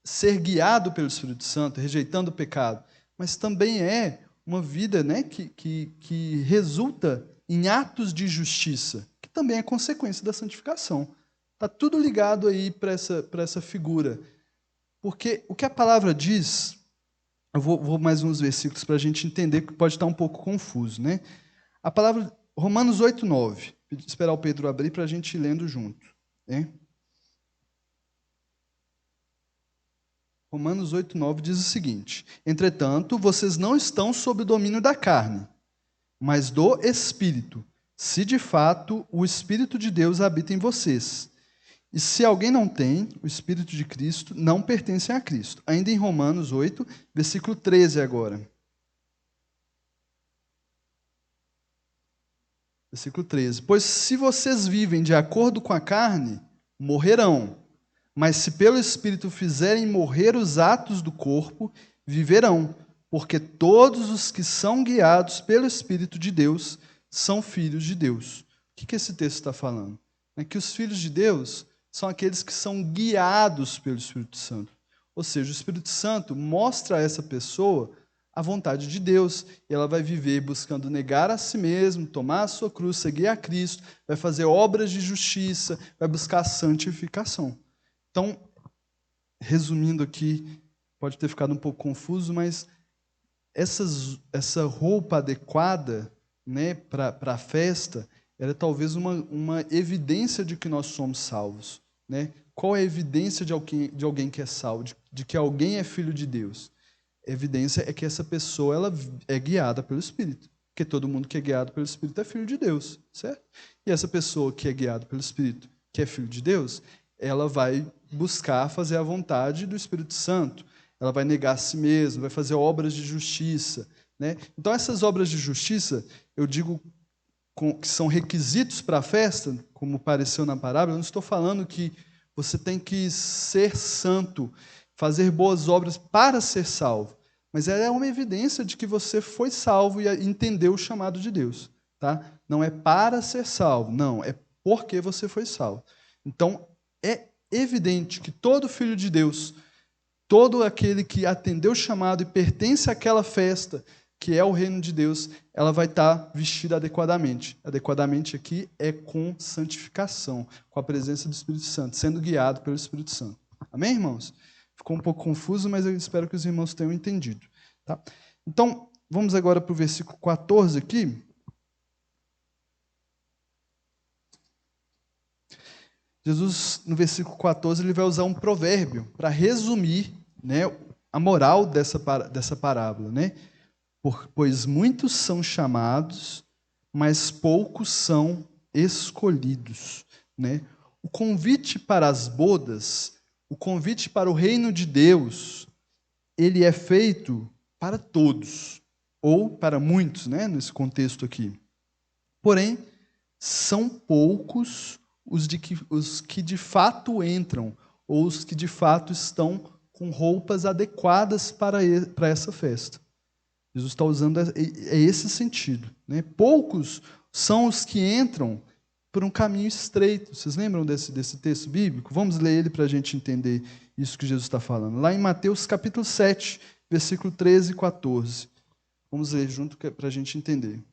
ser guiado pelo Espírito Santo, rejeitando o pecado. Mas também é uma vida, né, que resulta em atos de justiça, que também é consequência da santificação. Está tudo ligado aí para essa figura. Porque o que a palavra diz, eu vou mais uns versículos para a gente entender, que pode estar um pouco confuso, né? A palavra, Romanos 8:9. Esperar o Pedro abrir para a gente ir lendo junto, né? Romanos 8:9 diz o seguinte: entretanto, vocês não estão sob o domínio da carne, mas do Espírito, se de fato o Espírito de Deus habita em vocês. E se alguém não tem o Espírito de Cristo, não pertencem a Cristo. Ainda em Romanos 8, versículo 13 agora. Versículo 13. Pois se vocês vivem de acordo com a carne, morrerão. Mas se pelo Espírito fizerem morrer os atos do corpo, viverão. Porque todos os que são guiados pelo Espírito de Deus são filhos de Deus. O que esse texto está falando? É que os filhos de Deus são aqueles que são guiados pelo Espírito Santo. Ou seja, o Espírito Santo mostra a essa pessoa a vontade de Deus, e ela vai viver buscando negar a si mesmo, tomar a sua cruz, seguir a Cristo, vai fazer obras de justiça, vai buscar a santificação. Então, resumindo aqui, pode ter ficado um pouco confuso, mas essa roupa adequada, né, para a festa, era talvez uma evidência de que nós somos salvos. né? Qual é a evidência de alguém que é salvo, de que alguém é filho de Deus? A evidência é que essa pessoa ela é guiada pelo Espírito. Porque todo mundo que é guiado pelo Espírito é filho de Deus, certo? E essa pessoa que é guiada pelo Espírito, que é filho de Deus, ela vai buscar fazer a vontade do Espírito Santo. Ela vai negar a si mesma, vai fazer obras de justiça, né? Então, essas obras de justiça, eu digo que são requisitos para a festa, como apareceu na parábola. Eu não estou falando que você tem que ser santo, fazer boas obras para ser salvo, mas ela é uma evidência de que você foi salvo e entendeu o chamado de Deus. Tá? Não é para ser salvo, não, é porque você foi salvo. Então, é evidente que todo filho de Deus, todo aquele que atendeu o chamado e pertence àquela festa, que é o reino de Deus, ela vai estar vestida adequadamente. Adequadamente aqui é com santificação, com a presença do Espírito Santo, sendo guiado pelo Espírito Santo. Amém, irmãos? Ficou um pouco confuso, mas eu espero que os irmãos tenham entendido. Tá? Então, vamos agora para o versículo 14 aqui. Jesus, no versículo 14, ele vai usar um provérbio para resumir, né, a moral dessa parábola, né? Pois muitos são chamados, mas poucos são escolhidos, né? O convite para as bodas, o convite para o reino de Deus, ele é feito para todos, ou para muitos, né, nesse contexto aqui. Porém, são poucos os que de fato entram, ou os que de fato estão com roupas adequadas para essa festa. Jesus está usando esse sentido, né? Poucos são os que entram por um caminho estreito. Vocês lembram desse texto bíblico? Vamos ler ele para a gente entender isso que Jesus está falando. Lá em Mateus capítulo 7, versículo 13 e 14. Vamos ler junto para a gente entender.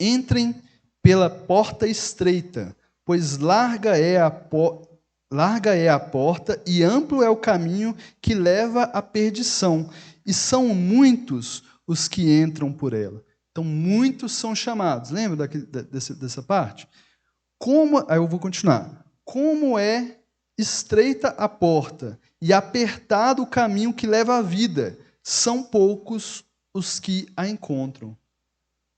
Entrem pela porta estreita, pois larga é a porta e amplo é o caminho que leva à perdição, e são muitos os que entram por ela. Então, muitos são chamados. Lembra dessa parte? Aí eu vou continuar. Como é estreita a porta e apertado o caminho que leva à vida, são poucos os que a encontram.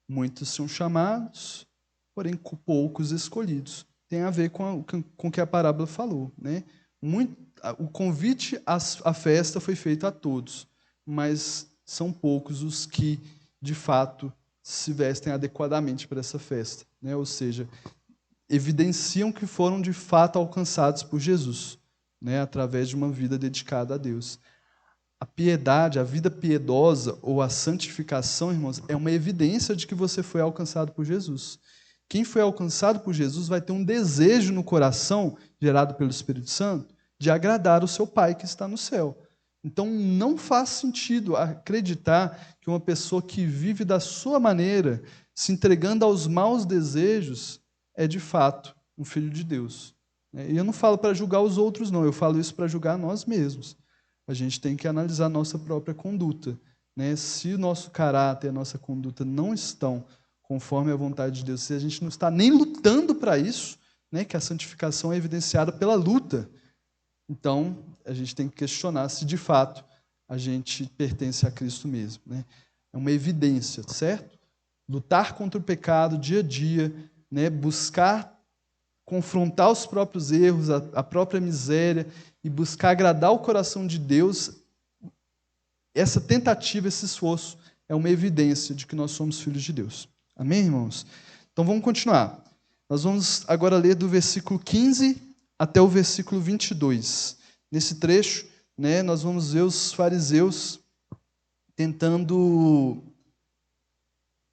Muitos são chamados, porém poucos escolhidos. Tem a ver com o que a parábola falou, né? O convite à festa foi feito a todos, mas são poucos os que, de fato, se vestem adequadamente para essa festa, né? Ou seja, evidenciam que foram, de fato, alcançados por Jesus, né? Através de uma vida dedicada a Deus. A piedade, a vida piedosa ou a santificação, irmãos, é uma evidência de que você foi alcançado por Jesus. Quem foi alcançado por Jesus vai ter um desejo no coração, gerado pelo Espírito Santo, de agradar o seu Pai que está no céu. Então, não faz sentido acreditar que uma pessoa que vive da sua maneira, se entregando aos maus desejos, é de fato um filho de Deus. E eu não falo para julgar os outros, não, eu falo isso para julgar nós mesmos. A gente tem que analisar a nossa própria conduta, né? Se o nosso caráter, a nossa conduta não estão conforme a vontade de Deus, se a gente não está nem lutando para isso, né? Que a santificação é evidenciada pela luta, então a gente tem que questionar se de fato a gente pertence a Cristo mesmo, né? É uma evidência, certo? Lutar contra o pecado dia a dia, né? Buscar confrontar os próprios erros, a própria miséria, e buscar agradar o coração de Deus, essa tentativa, esse esforço, é uma evidência de que nós somos filhos de Deus. Amém, irmãos? Então vamos continuar. Nós vamos agora ler do versículo 15 até o versículo 22. Nesse trecho, né, nós vamos ver os fariseus tentando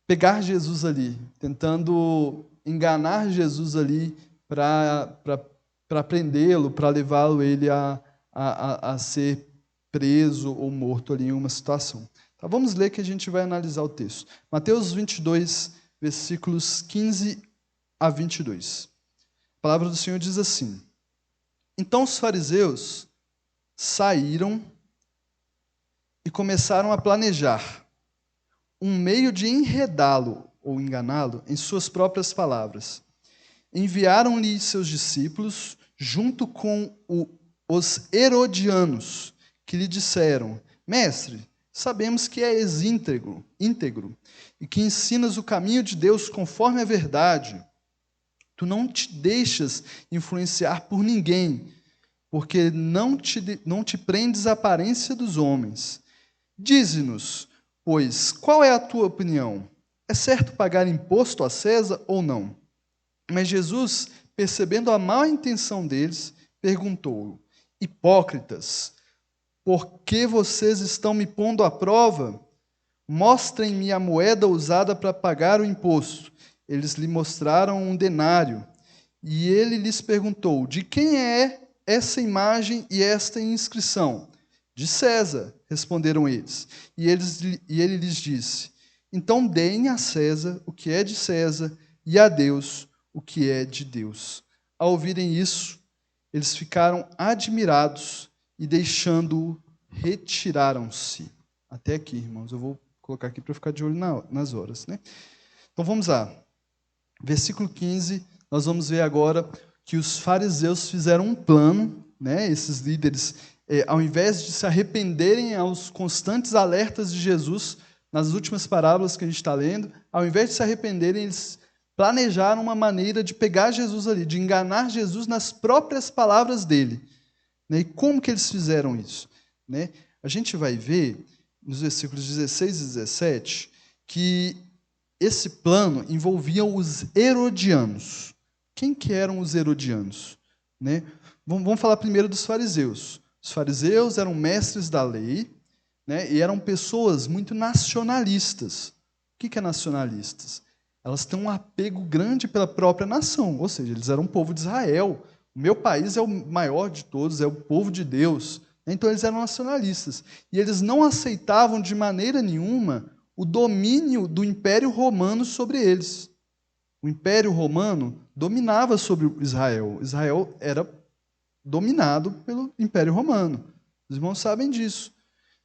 pegar Jesus ali, tentando enganar Jesus ali para prendê-lo, para levá-lo ele a ser preso ou morto ali em uma situação. Então, vamos ler que a gente vai analisar o texto. Mateus 22, versículos 15 a 22. A palavra do Senhor diz assim: Então os fariseus saíram e começaram a planejar um meio de enredá-lo ou enganá-lo em suas próprias palavras. Enviaram-lhe seus discípulos, junto com os herodianos, que lhe disseram: Mestre, sabemos que és íntegro e que ensinas o caminho de Deus conforme a verdade. Tu não te deixas influenciar por ninguém, porque não te prendes à aparência dos homens. Dize-nos, pois, qual é a tua opinião? É certo pagar imposto a César ou não? Mas Jesus, percebendo a má intenção deles, perguntou: Hipócritas, por que vocês estão me pondo à prova? Mostrem-me a moeda usada para pagar o imposto. Eles lhe mostraram um denário. E ele lhes perguntou: De quem é essa imagem e esta inscrição? De César, responderam eles. E ele lhes disse: Então deem a César o que é de César e a Deus o que é de Deus. Ao ouvirem isso, eles ficaram admirados e, deixando-o, retiraram-se. Até aqui, irmãos. Eu vou colocar aqui para ficar de olho nas horas, né? Então vamos lá. Versículo 15, nós vamos ver agora que os fariseus fizeram um plano, né? Esses líderes, ao invés de se arrependerem aos constantes alertas de Jesus, nas últimas parábolas que a gente está lendo, ao invés de se arrependerem, eles planejaram uma maneira de pegar Jesus ali, de enganar Jesus nas próprias palavras dele. Né? E como que eles fizeram isso? Né? A gente vai ver, nos versículos 16 e 17, que esse plano envolvia os herodianos. Quem que eram os herodianos? Né? Vamos falar primeiro dos fariseus. Os fariseus eram mestres da lei, né? E eram pessoas muito nacionalistas. O que é nacionalistas? Elas têm um apego grande pela própria nação, ou seja, eles eram o povo de Israel. O meu país é o maior de todos, é o povo de Deus. Então eles eram nacionalistas. E eles não aceitavam de maneira nenhuma o domínio do Império Romano sobre eles. O Império Romano dominava sobre Israel. Israel era dominado pelo Império Romano. Os irmãos sabem disso.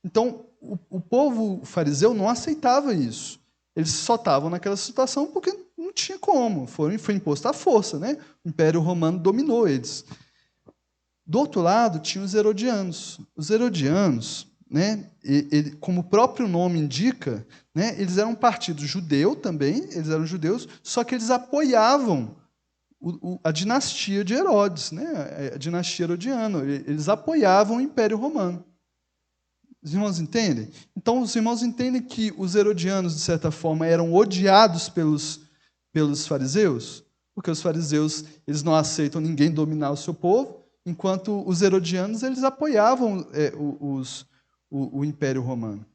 Então, o povo fariseu não aceitava isso. Eles só estavam naquela situação porque não tinha como. Foi imposto à força, né? O Império Romano dominou eles. Do outro lado, tinha os herodianos. Os herodianos, né, como o próprio nome indica, né, eles eram um partido judeu também, eles eram judeus, só que eles apoiavam a dinastia de Herodes, né, a dinastia herodiana. Eles apoiavam o Império Romano. Os irmãos entendem? Então, os irmãos entendem que os herodianos, de certa forma, eram odiados pelos fariseus? Porque os fariseus eles não aceitam ninguém dominar o seu povo, enquanto os herodianos eles apoiavam o Império Romano.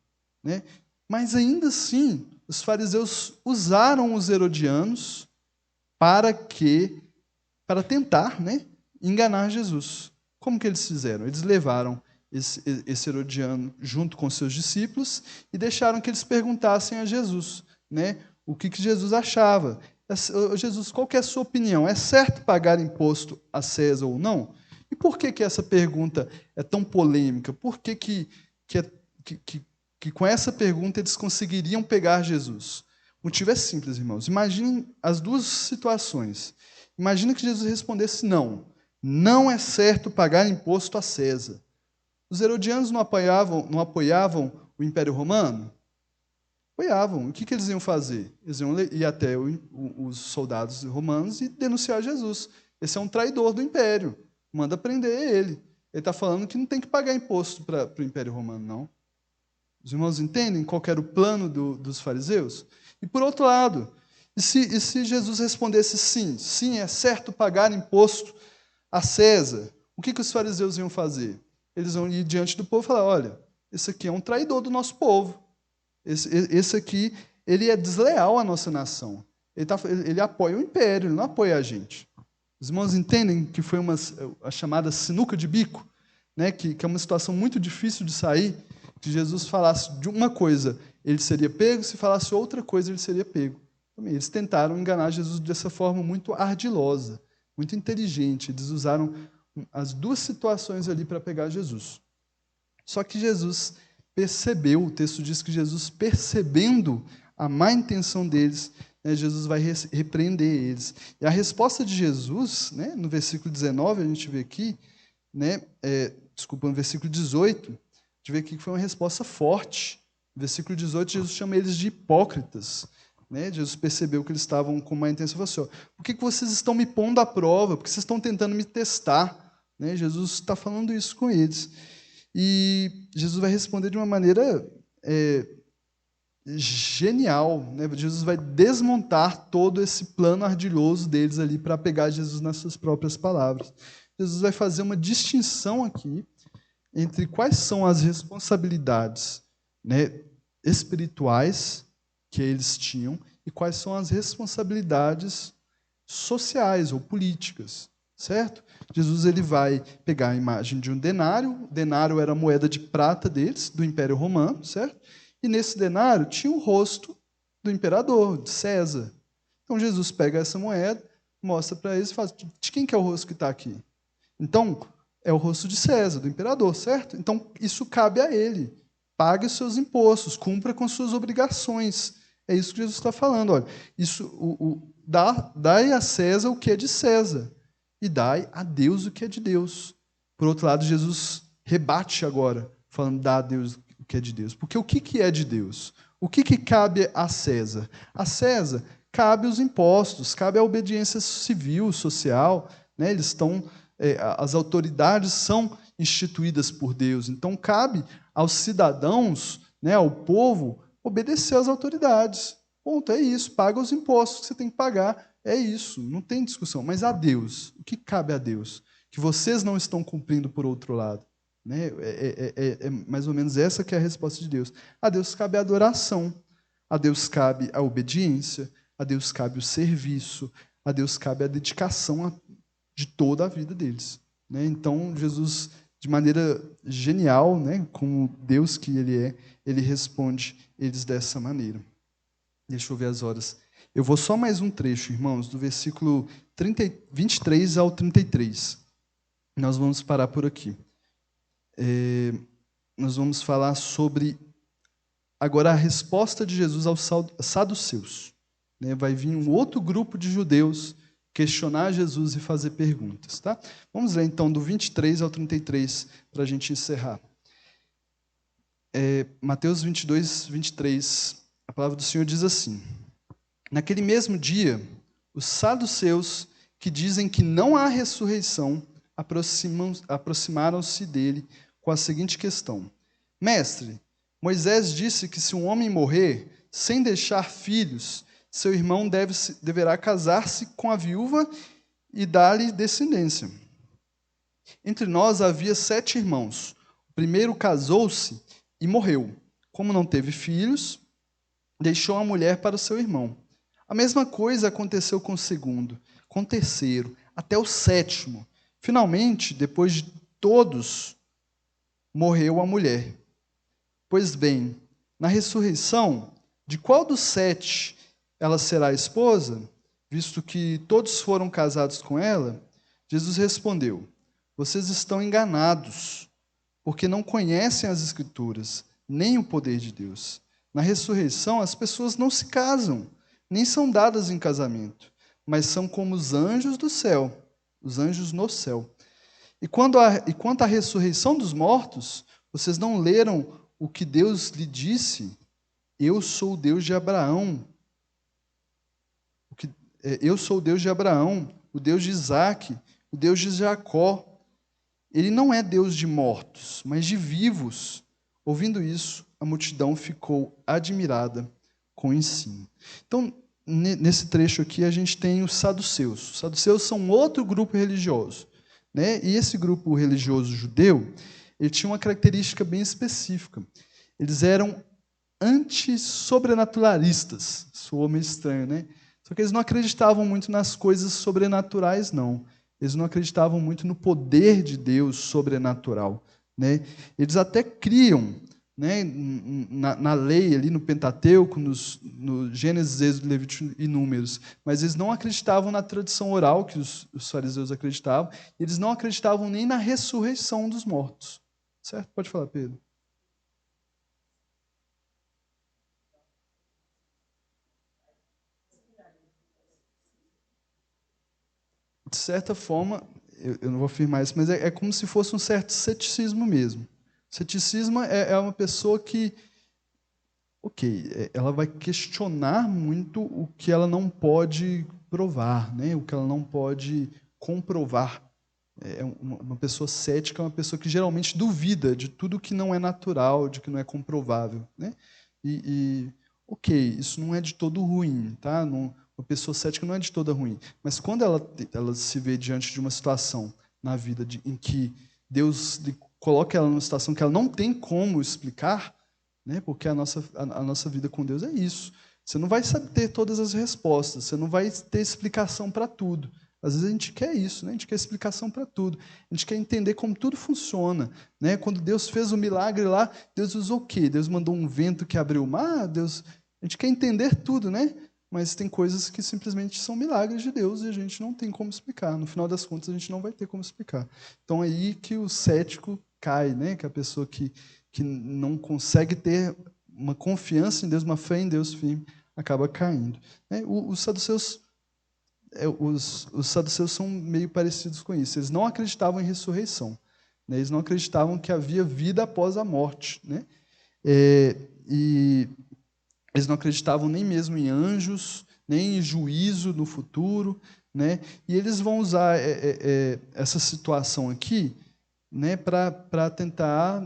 Né? Mas, ainda assim, os fariseus usaram os herodianos para tentar, né, enganar Jesus. Como que eles fizeram? Eles levaram esse herodiano junto com seus discípulos e deixaram que eles perguntassem a Jesus, né, o que Jesus achava. Jesus, qual que é a sua opinião? É certo pagar imposto a César ou não? E por que essa pergunta é tão polêmica? Por que com essa pergunta eles conseguiriam pegar Jesus? O motivo é simples, irmãos. Imaginem as duas situações. Imagina que Jesus respondesse não. Não é certo pagar imposto a César. Os herodianos não apoiavam o Império Romano? Apoiavam. O que eles iam fazer? Eles iam ir até os soldados romanos e denunciar Jesus. Esse é um traidor do Império. Manda prender ele. Ele está falando que não tem que pagar imposto para o Império Romano, não. Os irmãos entendem qual era o plano dos fariseus? E, por outro lado, e se Jesus respondesse sim, sim, é certo pagar imposto a César, o que os fariseus iam fazer? Eles vão ir diante do povo e falar: olha, esse aqui é um traidor do nosso povo. Esse aqui, ele é desleal à nossa nação. Ele apoia o império, ele não apoia a gente. Os irmãos entendem que foi a chamada sinuca de bico, né? Que é uma situação muito difícil de sair, que Jesus falasse de uma coisa, ele seria pego, se falasse outra coisa, ele seria pego. Também, eles tentaram enganar Jesus dessa forma muito ardilosa, muito inteligente. Eles usaram as duas situações ali para pegar Jesus. Só que Jesus percebeu, o texto diz que Jesus, percebendo a má intenção deles, né, Jesus vai repreender eles. E a resposta de Jesus, né, no versículo 19, a gente vê aqui, né, no versículo 18, a gente vê aqui que foi uma resposta forte. No versículo 18, Jesus chama eles de hipócritas. Né? Jesus percebeu que eles estavam com má intenção e falou assim: por que vocês estão me pondo à prova? Por que vocês estão tentando me testar? Né? Jesus está falando isso com eles. E Jesus vai responder de uma maneira genial. Né? Jesus vai desmontar todo esse plano ardiloso deles ali para pegar Jesus nas suas próprias palavras. Jesus vai fazer uma distinção aqui entre quais são as responsabilidades, né, espirituais que eles tinham e quais são as responsabilidades sociais ou políticas, certo? Jesus ele vai pegar a imagem de um denário. O denário era a moeda de prata deles, do Império Romano, certo? E nesse denário tinha o rosto do imperador, de César. Então Jesus pega essa moeda, mostra para eles e fala: de quem que é o rosto que está aqui? Então, é o rosto de César, do imperador, certo? Então, isso cabe a ele. Pague os seus impostos, cumpra com suas obrigações. É isso que Jesus está falando. Olha, dai a César o que é de César e dai a Deus o que é de Deus. Por outro lado, Jesus rebate agora, falando: dá a Deus o que é de Deus. Porque o que é de Deus? O que cabe a César? A César cabe os impostos, cabe a obediência civil, social. Né? As autoridades são instituídas por Deus, então cabe aos cidadãos, né, ao povo, obedecer às autoridades. Ponto, é isso, paga os impostos que você tem que pagar, é isso, não tem discussão. Mas a Deus, o que cabe a Deus? Que vocês não estão cumprindo por outro lado. Né? É mais ou menos essa que é a resposta de Deus. A Deus cabe a adoração, a Deus cabe a obediência, a Deus cabe o serviço, a Deus cabe a dedicação de toda a vida deles. Né? Então, Jesus, de maneira genial, né, como Deus que ele é, ele responde eles dessa maneira. Deixa eu ver as horas. Eu vou só mais um trecho, irmãos, do versículo 23 ao 33. Nós vamos parar por aqui. Nós vamos falar sobre, agora, a resposta de Jesus aos saduceus. Né? Vai vir um outro grupo de judeus questionar Jesus e fazer perguntas. Tá? Vamos ler, então, do 23 ao 33, para a gente encerrar. Mateus 22, 23, a palavra do Senhor diz assim: naquele mesmo dia, os saduceus, que dizem que não há ressurreição, aproximaram-se dele com a seguinte questão: Mestre, Moisés disse que se um homem morrer sem deixar filhos, seu irmão deverá casar-se com a viúva e dar-lhe descendência. Entre nós havia 7 irmãos. O primeiro casou-se e morreu. Como não teve filhos, deixou a mulher para o seu irmão. A mesma coisa aconteceu com o segundo, com o terceiro, até o 7º. Finalmente, depois de todos, morreu a mulher. Pois bem, na ressurreição, de qual dos 7 ela será esposa, visto que todos foram casados com ela? Jesus respondeu: vocês estão enganados, porque não conhecem as Escrituras, nem o poder de Deus. Na ressurreição, as pessoas não se casam, nem são dadas em casamento, mas são como os anjos do céu, os anjos no céu. E quanto à ressurreição dos mortos, vocês não leram o que Deus lhe disse? Eu sou o Deus de Abraão. Eu sou o Deus de Abraão, o Deus de Isaque, o Deus de Jacó. Ele não é Deus de mortos, mas de vivos. Ouvindo isso, a multidão ficou admirada com o ensino. Então, nesse trecho aqui, a gente tem os saduceus. Os saduceus são outro grupo religioso. Né? E esse grupo religioso judeu, ele tinha uma característica bem específica. Eles eram anti-sobrenaturalistas. Soou meio estranho, né? Só que eles não acreditavam muito nas coisas sobrenaturais, não. Eles não acreditavam muito no poder de Deus sobrenatural. Né? Eles até criam, né, na lei, ali no Pentateuco, no Gênesis, Êxodo, Levítico e Números, mas eles não acreditavam na tradição oral que os fariseus acreditavam, eles não acreditavam nem na ressurreição dos mortos. Certo? Pode falar, Pedro. de certa forma, eu não vou afirmar isso, mas é como se fosse um certo ceticismo mesmo. Ceticismo é uma pessoa que, ela vai questionar muito o que ela não pode provar, né? O que ela não pode comprovar. Uma pessoa cética é uma pessoa que geralmente duvida de tudo que não é natural, de que não é comprovável, né? Isso não é de todo ruim, tá? Não, uma pessoa cética não é de toda ruim. Mas quando ela se vê diante de uma situação na vida em que Deus coloca ela numa situação que ela não tem como explicar, né? Porque a nossa vida com Deus é isso. Você não vai saber ter todas as respostas, você não vai ter explicação para tudo. Às vezes a gente quer isso, né? A gente quer explicação para tudo. A gente quer entender como tudo funciona, né? Quando Deus fez o milagre lá, Deus usou o quê? Deus mandou um vento que abriu o mar? A gente quer entender tudo, né? Mas tem coisas que simplesmente são milagres de Deus e a gente não tem como explicar. No final das contas, a gente não vai ter como explicar. Então, é aí que o cético cai, né? Que é a pessoa que não consegue ter uma confiança em Deus, uma fé em Deus firme, acaba caindo. Os saduceus são meio parecidos com isso. Eles não acreditavam em ressurreição, né? Eles não acreditavam que havia vida após a morte, né? E eles não acreditavam nem mesmo em anjos, nem em juízo no futuro, né? E eles vão usar essa situação aqui, né, para tentar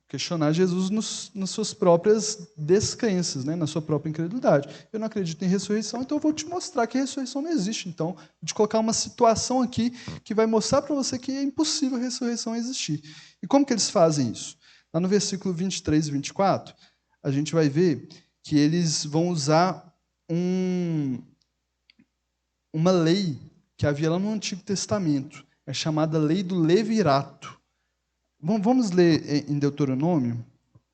questionar Jesus nas suas próprias descrenças, né, na sua própria incredulidade. Eu não acredito em ressurreição, então eu vou te mostrar que a ressurreição não existe. Então, vou te colocar uma situação aqui que vai mostrar para você que é impossível a ressurreição existir. E como que eles fazem isso? Lá no versículo 23 e 24, a gente vai ver que eles vão usar uma lei que havia lá no Antigo Testamento. É chamada lei do levirato. Vamos ler em Deuteronômio,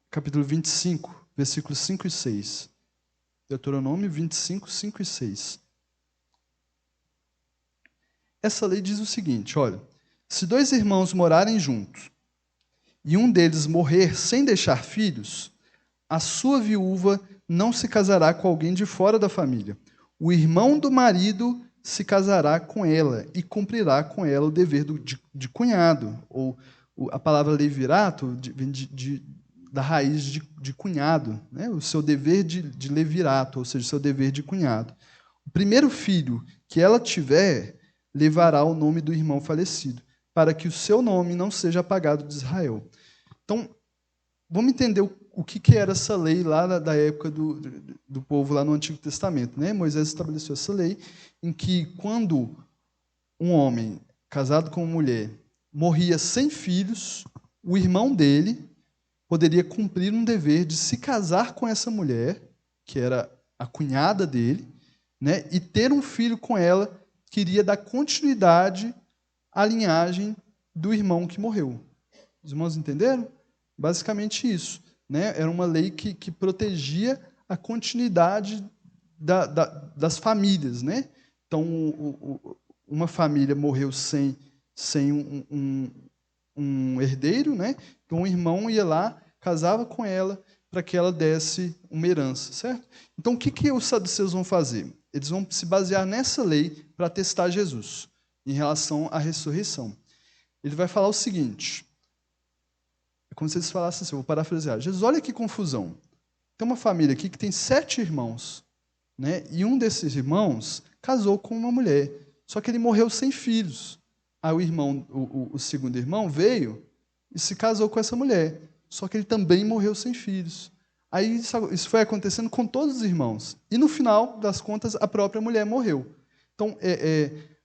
capítulo 25, versículos 5 e 6. Deuteronômio 25, 5 e 6. Essa lei diz o seguinte, olha: se dois irmãos morarem juntos e um deles morrer sem deixar filhos, a sua viúva não se casará com alguém de fora da família. O irmão do marido se casará com ela e cumprirá com ela o dever de cunhado. Ou a palavra levirato vem da raiz de cunhado, né? O seu dever de levirato, ou seja, o seu dever de cunhado. O primeiro filho que ela tiver levará o nome do irmão falecido, para que o seu nome não seja apagado de Israel. Então, vamos entender o que era essa lei lá da época do povo lá no Antigo Testamento, né? Moisés estabeleceu essa lei em que quando um homem casado com uma mulher morria sem filhos, o irmão dele poderia cumprir um dever de se casar com essa mulher, que era a cunhada dele, né? E ter um filho com ela que iria dar continuidade à linhagem do irmão que morreu. Os irmãos entenderam? Basicamente isso, né? Era uma lei que protegia a continuidade das famílias, né? Então, uma família morreu sem um herdeiro, né? Então, um irmão ia lá, casava com ela, para que ela desse uma herança, certo? Então, o que os saduceus vão fazer? Eles vão se basear nessa lei para testar Jesus, em relação à ressurreição. Ele vai falar o seguinte: é como se eles falassem assim, eu vou parafrasear: Jesus, olha que confusão. Tem uma família aqui que tem 7 irmãos, né? E um desses irmãos casou com uma mulher, só que ele morreu sem filhos. Aí o segundo irmão veio e se casou com essa mulher, só que ele também morreu sem filhos. Aí isso foi acontecendo com todos os irmãos. E no final das contas, a própria mulher morreu. Então,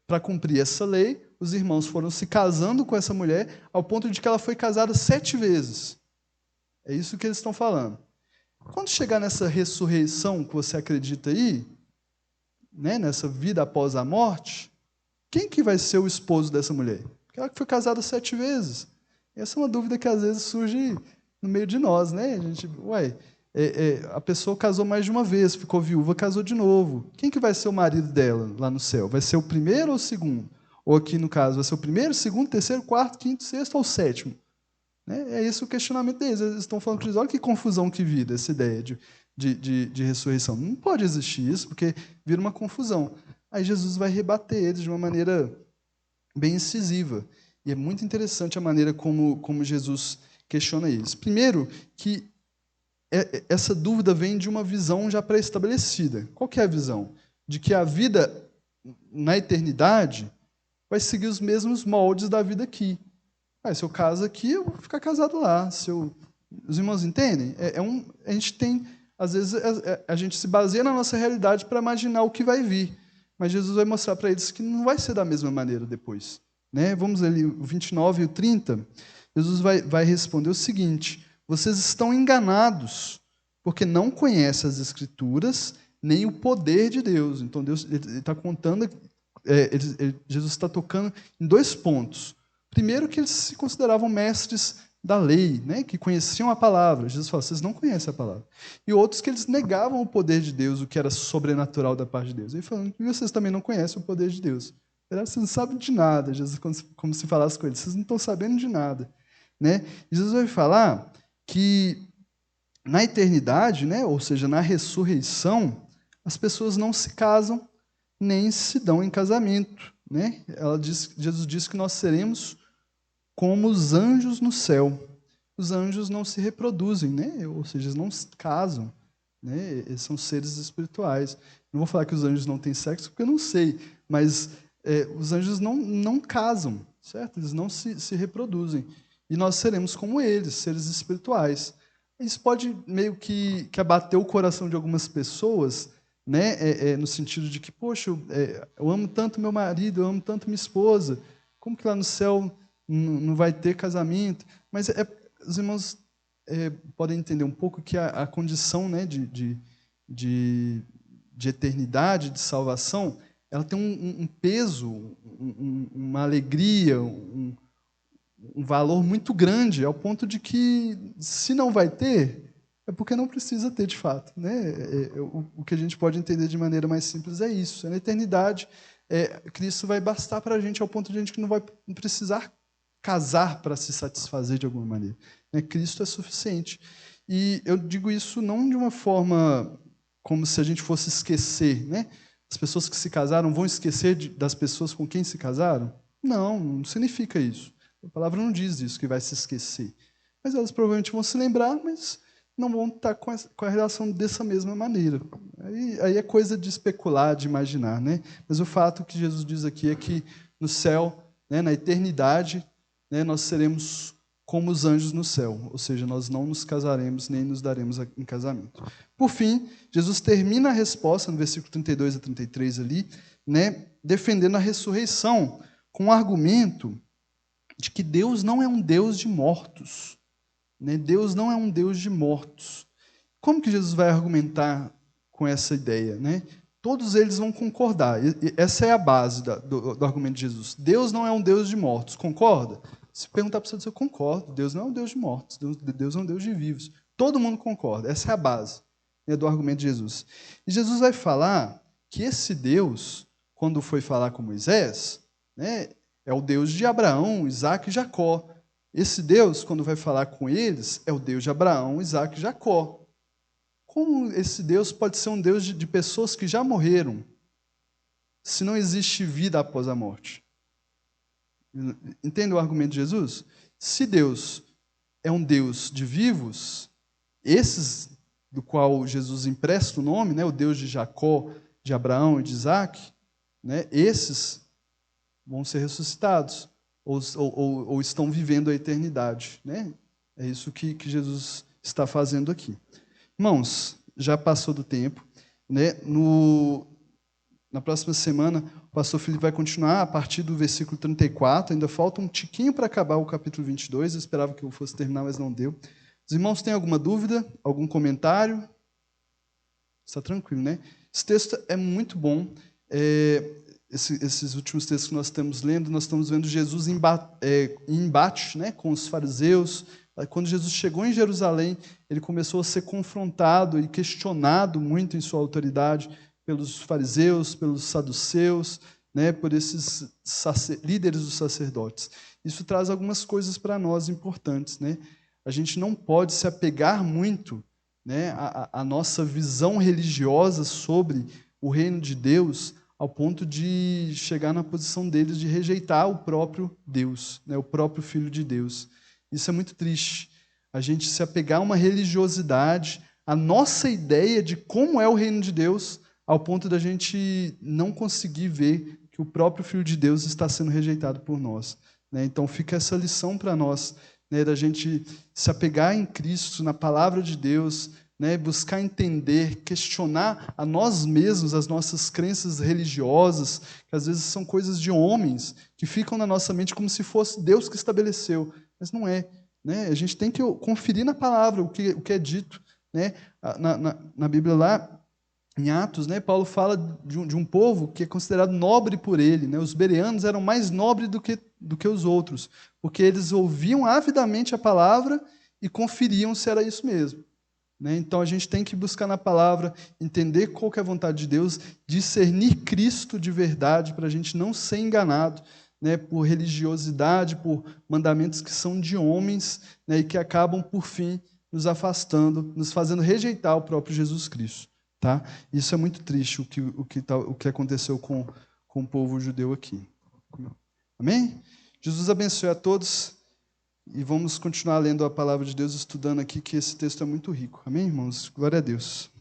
para cumprir essa lei, os irmãos foram se casando com essa mulher, ao ponto de que ela foi casada 7 vezes. É isso que eles estão falando. Quando chegar nessa ressurreição que você acredita aí, né, nessa vida após a morte, quem que vai ser o esposo dessa mulher? Aquela que foi casada 7 vezes. Essa é uma dúvida que às vezes surge no meio de nós, né? A gente, a pessoa casou mais de uma vez, ficou viúva, casou de novo. Quem que vai ser o marido dela lá no céu? Vai ser o primeiro ou o segundo? Ou aqui, no caso, vai ser o primeiro, segundo, terceiro, quarto, quinto, sexto ou sétimo? Né? É esse o questionamento deles. Eles estão falando para eles, olha que confusão que vira essa ideia de ressurreição. Não pode existir isso, porque vira uma confusão. Aí Jesus vai rebater eles de uma maneira bem incisiva. E é muito interessante a maneira como Jesus questiona eles. Primeiro, que essa dúvida vem de uma visão já pré-estabelecida. Qual que é a visão? De que a vida na eternidade vai seguir os mesmos moldes da vida aqui. Se eu caso aqui, eu vou ficar casado lá. Os irmãos entendem? A gente tem, às vezes, a gente se baseia na nossa realidade para imaginar o que vai vir. Mas Jesus vai mostrar para eles que não vai ser da mesma maneira depois. Né? Vamos ler o 29 e o 30. Jesus vai responder o seguinte: vocês estão enganados, porque não conhecem as Escrituras, nem o poder de Deus. Então, Deus está contando, Jesus está tocando em 2 pontos. Primeiro, que eles se consideravam mestres da lei, né, que conheciam a palavra. Jesus fala, vocês não conhecem a palavra. E outros que eles negavam o poder de Deus, o que era sobrenatural da parte de Deus. Ele falando, e vocês também não conhecem o poder de Deus. Vocês não sabem de nada, Jesus, como se falasse com eles, vocês não estão sabendo de nada. Né? Jesus vai falar que na eternidade, né, ou seja, na ressurreição, as pessoas não se casam nem se dão em casamento. Né? Jesus diz que nós seremos como os anjos no céu. Os anjos não se reproduzem, né? Ou seja, eles não se casam. Né? Eles são seres espirituais. Não vou falar que os anjos não têm sexo, porque eu não sei, mas os anjos não casam, certo? Eles não se reproduzem. E nós seremos como eles, seres espirituais. Isso pode meio que abater o coração de algumas pessoas, né? No sentido de que, poxa, eu amo tanto meu marido, eu amo tanto minha esposa, como que lá no céu não vai ter casamento? Mas os irmãos podem entender um pouco que a condição, né, de eternidade, de salvação, ela tem um peso, uma alegria, um valor muito grande, ao ponto de que, se não vai ter, é porque não precisa ter, de fato. Né? O que a gente pode entender de maneira mais simples é isso. Na eternidade, Cristo vai bastar para a gente, ao ponto de a gente não vai precisar casar para se satisfazer de alguma maneira. Né? Cristo é suficiente. E eu digo isso não de uma forma como se a gente fosse esquecer. Né? As pessoas que se casaram vão esquecer das pessoas com quem se casaram? Não significa isso. A palavra não diz isso, que vai se esquecer. Mas elas provavelmente vão se lembrar, mas não vão estar com a relação dessa mesma maneira. Aí é coisa de especular, de imaginar. Né? Mas o fato que Jesus diz aqui é que no céu, né, na eternidade, né, nós seremos como os anjos no céu, ou seja, nós não nos casaremos nem nos daremos em casamento. Por fim, Jesus termina a resposta no versículo 32 a 33 ali, né, defendendo a ressurreição com o argumento de que Deus não é um Deus de mortos. Né? Deus não é um Deus de mortos. Como que Jesus vai argumentar com essa ideia? Né? Todos eles vão concordar. Essa é a base do argumento de Jesus. Deus não é um Deus de mortos. Concorda? Se perguntar para você, eu concordo. Deus não é um Deus de mortos. Deus é um Deus de vivos. Todo mundo concorda. Essa é a base, né, do argumento de Jesus. E Jesus vai falar que esse Deus, quando foi falar com Moisés, né, é o Deus de Abraão, Isaac e Jacó. Esse Deus, quando vai falar com eles, é o Deus de Abraão, Isaac e Jacó. Como esse Deus pode ser um Deus de pessoas que já morreram, se não existe vida após a morte? Entende o argumento de Jesus? Se Deus é um Deus de vivos, esses do qual Jesus empresta o nome, né, o Deus de Jacó, de Abraão e de Isaac, né, esses vão ser ressuscitados, ou estão vivendo a eternidade. Né? É isso que Jesus está fazendo aqui. Irmãos, já passou do tempo. Né? Na próxima semana, o pastor Felipe vai continuar a partir do versículo 34. Ainda falta um tiquinho para acabar o capítulo 22. Eu esperava que eu fosse terminar, mas não deu. Os irmãos têm alguma dúvida? Algum comentário? Está tranquilo, né? Esse texto é muito bom. Esses últimos textos que nós estamos lendo, nós estamos vendo Jesus em embate, né, com os fariseus. Quando Jesus chegou em Jerusalém, ele começou a ser confrontado e questionado muito em sua autoridade pelos fariseus, pelos saduceus, né, por esses líderes dos sacerdotes. Isso traz algumas coisas para nós importantes. Né? A gente não pode se apegar muito, né, à nossa visão religiosa sobre o reino de Deus ao ponto de chegar na posição deles de rejeitar o próprio Deus, né, o próprio Filho de Deus. Isso é muito triste. A gente se apegar a uma religiosidade, a nossa ideia de como é o reino de Deus, ao ponto da gente não conseguir ver que o próprio Filho de Deus está sendo rejeitado por nós, né? Então fica essa lição para nós, né, da gente se apegar em Cristo, na palavra de Deus, né, buscar entender, questionar a nós mesmos, as nossas crenças religiosas, que às vezes são coisas de homens, que ficam na nossa mente como se fosse Deus que estabeleceu, mas não é, né? A gente tem que conferir na palavra o que é dito, né? Na Bíblia lá, em Atos, né, Paulo fala de um povo que é considerado nobre por ele, né? Os bereanos eram mais nobres do que os outros, porque eles ouviam avidamente a palavra e conferiam se era isso mesmo, né? Então a gente tem que buscar na palavra, entender qual que é a vontade de Deus, discernir Cristo de verdade, para a gente não ser enganado, né, por religiosidade, por mandamentos que são de homens, né, e que acabam, por fim, nos afastando, nos fazendo rejeitar o próprio Jesus Cristo. Tá? Isso é muito triste, o que aconteceu com o povo judeu aqui. Amém? Jesus abençoe a todos e vamos continuar lendo a palavra de Deus, estudando aqui, que esse texto é muito rico. Amém, irmãos? Glória a Deus.